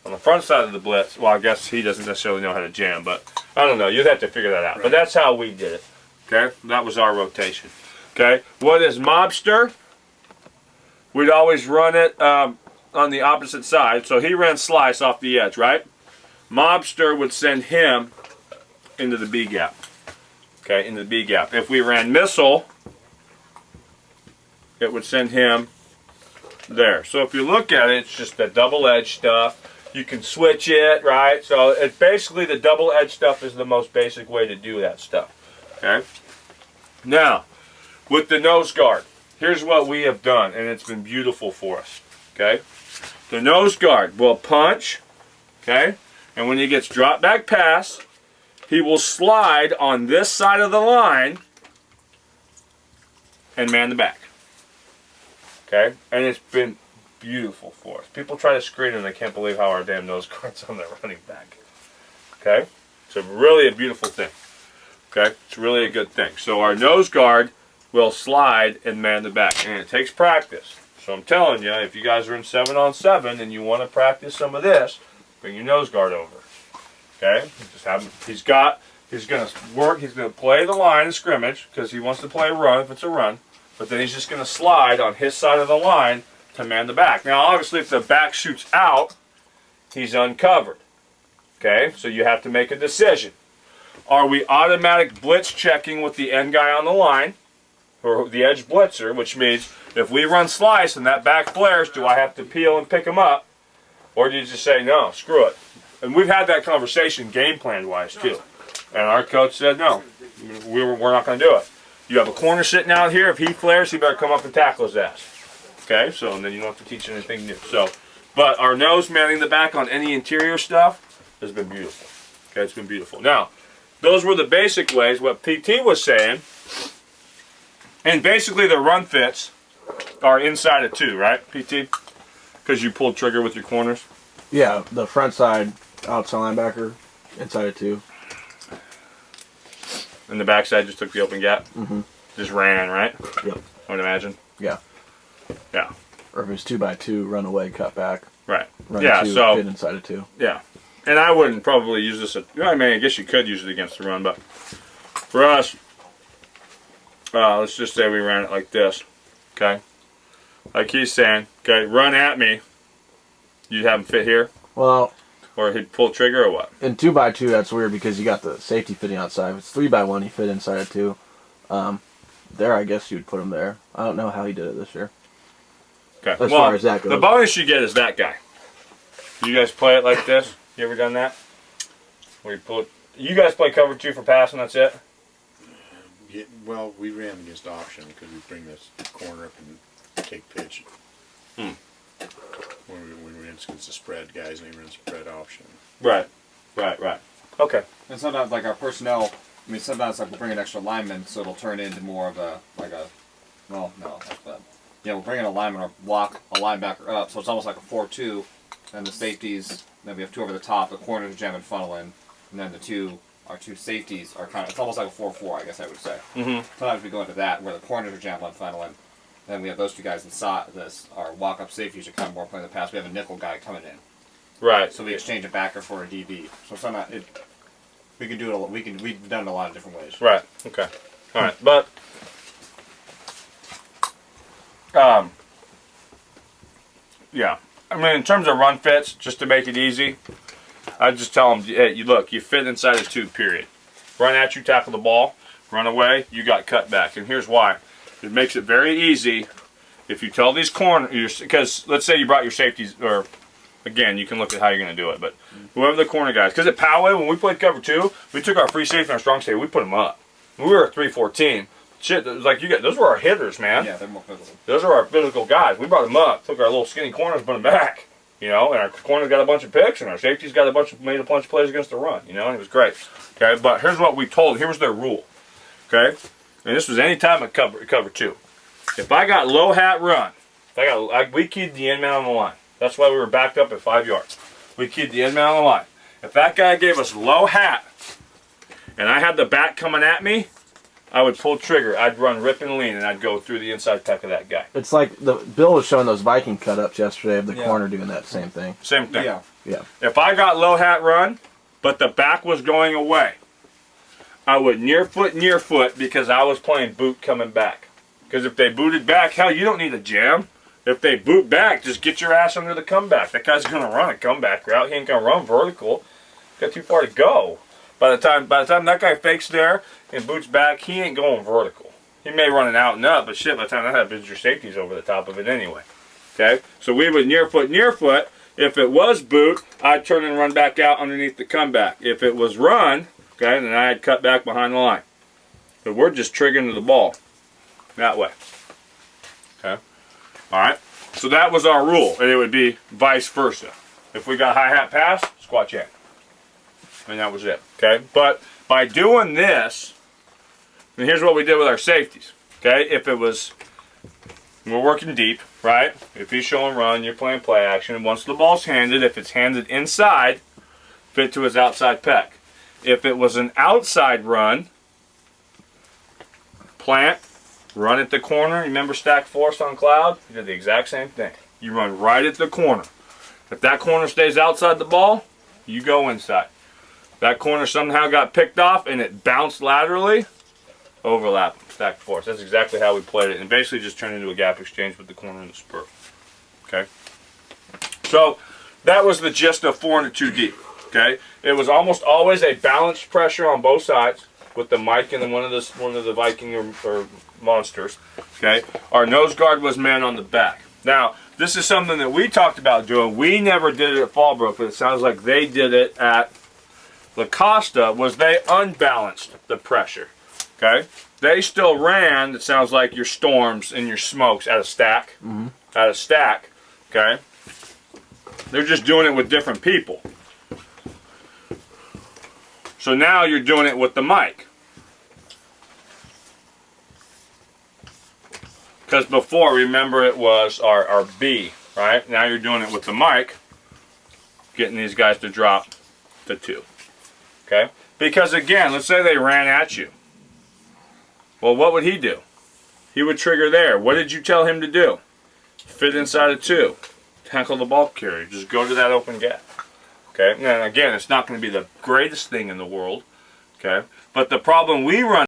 On the front side of the blitz, well, I guess he doesn't necessarily know how to jam, but I don't know. You'd have to figure that out. Right. But that's how we did it. Okay? That was our rotation. Okay? What is mobster? we'd always run it on the opposite side. So he ran slice off the edge, right? Mobster would send him into the B gap. Okay, into the B gap. If we ran missile, it would send him there. So if you look at it, it's just the double-edged stuff. You can switch it, right? So it's basically the double-edged stuff is the most basic way to do that stuff. Okay? Now, with the nose guard, here's what we have done, and it's been beautiful for us. Okay? The nose guard will punch, okay? And when he gets drop back pass, he will slide on this side of the line and man the back. Okay? And it's been beautiful for us. People try to screen and they can't believe how our damn nose guard's on their running back. Okay? It's really a beautiful thing. Okay? It's really a good thing. So our nose guard will slide and man the back. And it takes practice. So I'm telling you, if you guys are in 7-on-7 and you want to practice some of this, bring your nose guard over. Okay? Just have him, he's going to work, he's going to play the line of scrimmage because he wants to play a run if it's a run. But then he's just going to slide on his side of the line to man the back. Now, obviously, if the back shoots out, he's uncovered. Okay? So you have to make a decision. Are we automatic blitz checking with the end guy on the line, or the edge blitzer, which means if we run slice and that back flares, do I have to peel and pick him up? Or do you just say, no, screw it? And we've had that conversation game plan-wise, too. And our coach said, no, we're not going to do it. You have a corner sitting out here. If he flares, he better come up and tackle his ass. Okay, so and then you don't have to teach anything new. So, but our nose manning the back on any interior stuff has been beautiful. Okay, it's been beautiful. Now, those were the basic ways. What PT was saying, and basically the run fits are inside of 2, right, PT? Because you pulled trigger with your corners. Yeah, the front side, outside linebacker, inside of 2. And the backside just took the open gap. Mm-hmm. Just ran, right? Yep. I would imagine. Yeah. Yeah. Or if it's 2x2, run away, cut back. Right. Run Yeah. 2, So fit inside of 2. yeah, and I wouldn't probably use this. I mean, I guess you could use it against the run, but for us, let's just say we ran it like this. Okay. Like he's saying, okay, run at me. You'd have him fit here. Well, or he'd pull trigger or what? In 2x2, that's weird because you got the safety fitting outside. If it's 3x1, he fit inside of 2. There, I guess you'd put him there. I don't know how he did it this year. Okay. As far as that goes. The bonus you get is that guy. You guys play it like this? You ever done that? Where you pull it? You guys play cover 2 for passing, that's it? Yeah, well, we ran against option because we bring this corner up and take pitch. When we ran against the spread guys, and he runs spread option. Right. Okay. And sometimes, like our personnel, I mean, sometimes like we'll bring an extra lineman, so it'll turn into more of a well, no, that's bad. Yeah, we'll bring in a lineman or block a linebacker up, so it's almost like a 4-2, and the safeties. Then we have 2 over the top, the corners are jam and funnel in, and then our two safeties are kind of. It's almost like a 4-4, I guess I would say. Mm-hmm. Sometimes we go into that where the corners are jam and funnel in. Then we have those 2 guys inside. Our walk-up safeties are kind of more playing the pass. We have a nickel guy coming in. Right. So we exchange a backer for a DB. So sometimes we can do it. We've done it a lot of different ways. Right. Okay. All right. But yeah. I mean, in terms of run fits, just to make it easy, I just tell them, hey, you fit inside of 2. Period. Run at you, tackle the ball, run away. You got cut back, and here's why. It makes it very easy if you tell these corners, because let's say you brought your safeties, or again, you can look at how you're going to do it, but whoever the corner guys, because at Poway, when we played cover 2, we took our free safety and our strong safety, we put them up. We were a 3-4 team. Shit, like those were our hitters, man. Yeah, they're more physical. Those are our physical guys. We brought them up, took our little skinny corners, put them back. And our corners got a bunch of picks, and our safeties got made a bunch of plays against the run. And it was great. Okay, but here's what we told. Here was their rule. Okay, and this was any time at cover 2. If I got low hat run, we keyed the end man on the line. That's why we were backed up at 5 yards. We keyed the end man on the line. If that guy gave us low hat, and I had the back coming at me, I would pull trigger. I'd run rip and lean, and I'd go through the inside peck of that guy. It's like Bill was showing those Viking cut-ups yesterday of the corner doing that same thing. Same thing. Yeah. If I got low hat run, but the back was going away, I would near foot because I was playing boot coming back. Because if they booted back, hell, you don't need a jam. If they boot back, just get your ass under the comeback. That guy's gonna run a comeback route. He ain't gonna run vertical. Got too far to go. By the time that guy fakes there and boots back, he ain't going vertical. He may run an out and up, but shit, by the time that happens, your safety's over the top of it anyway. Okay? So we would near foot. If it was boot, I'd turn and run back out underneath the comeback. If it was run, okay, then I'd cut back behind the line. But we're just triggering to the ball that way. Okay? Alright? So that was our rule, and it would be vice versa. If we got hi-hat pass, squat check. And that was it. Okay? But by doing this, and here's what we did with our safeties. Okay? If it was, we're working deep, right? If he's showing run, you're playing play action. Once the ball's handed, if it's handed inside, fit to his outside pec. If it was an outside run, plant, run at the corner. Remember stack force on cloud? You did the exact same thing. You run right at the corner. If that corner stays outside the ball, you go inside. That corner somehow got picked off and it bounced laterally, overlap, stack force. That's exactly how we played it. And basically just turned into a gap exchange with the corner and the spur. Okay? So that was the gist of 4 and a 2 deep. Okay? It was almost always a balanced pressure on both sides with the Mike and then one of the Viking or monsters. Okay? Our nose guard was man on the back. Now, this is something that we talked about doing. We never did it at Fallbrook, but it sounds like they did it at La Costa. Was they unbalanced the pressure. Okay? They still ran, it sounds like, your storms and your smokes at a stack. Mm-hmm. At a stack. Okay? They're just doing it with different people. So now you're doing it with the mic. Because before, remember, it was our B, right? Now you're doing it with the mic, getting these guys to drop the 2. Okay? Because again, let's say they ran at you. Well, what would he do? He would trigger there. What did you tell him to do? Fit inside of 2. Tackle the ball carrier. Just go to that open gap. Okay? And again, it's not going to be the greatest thing in the world. Okay? But the problem we run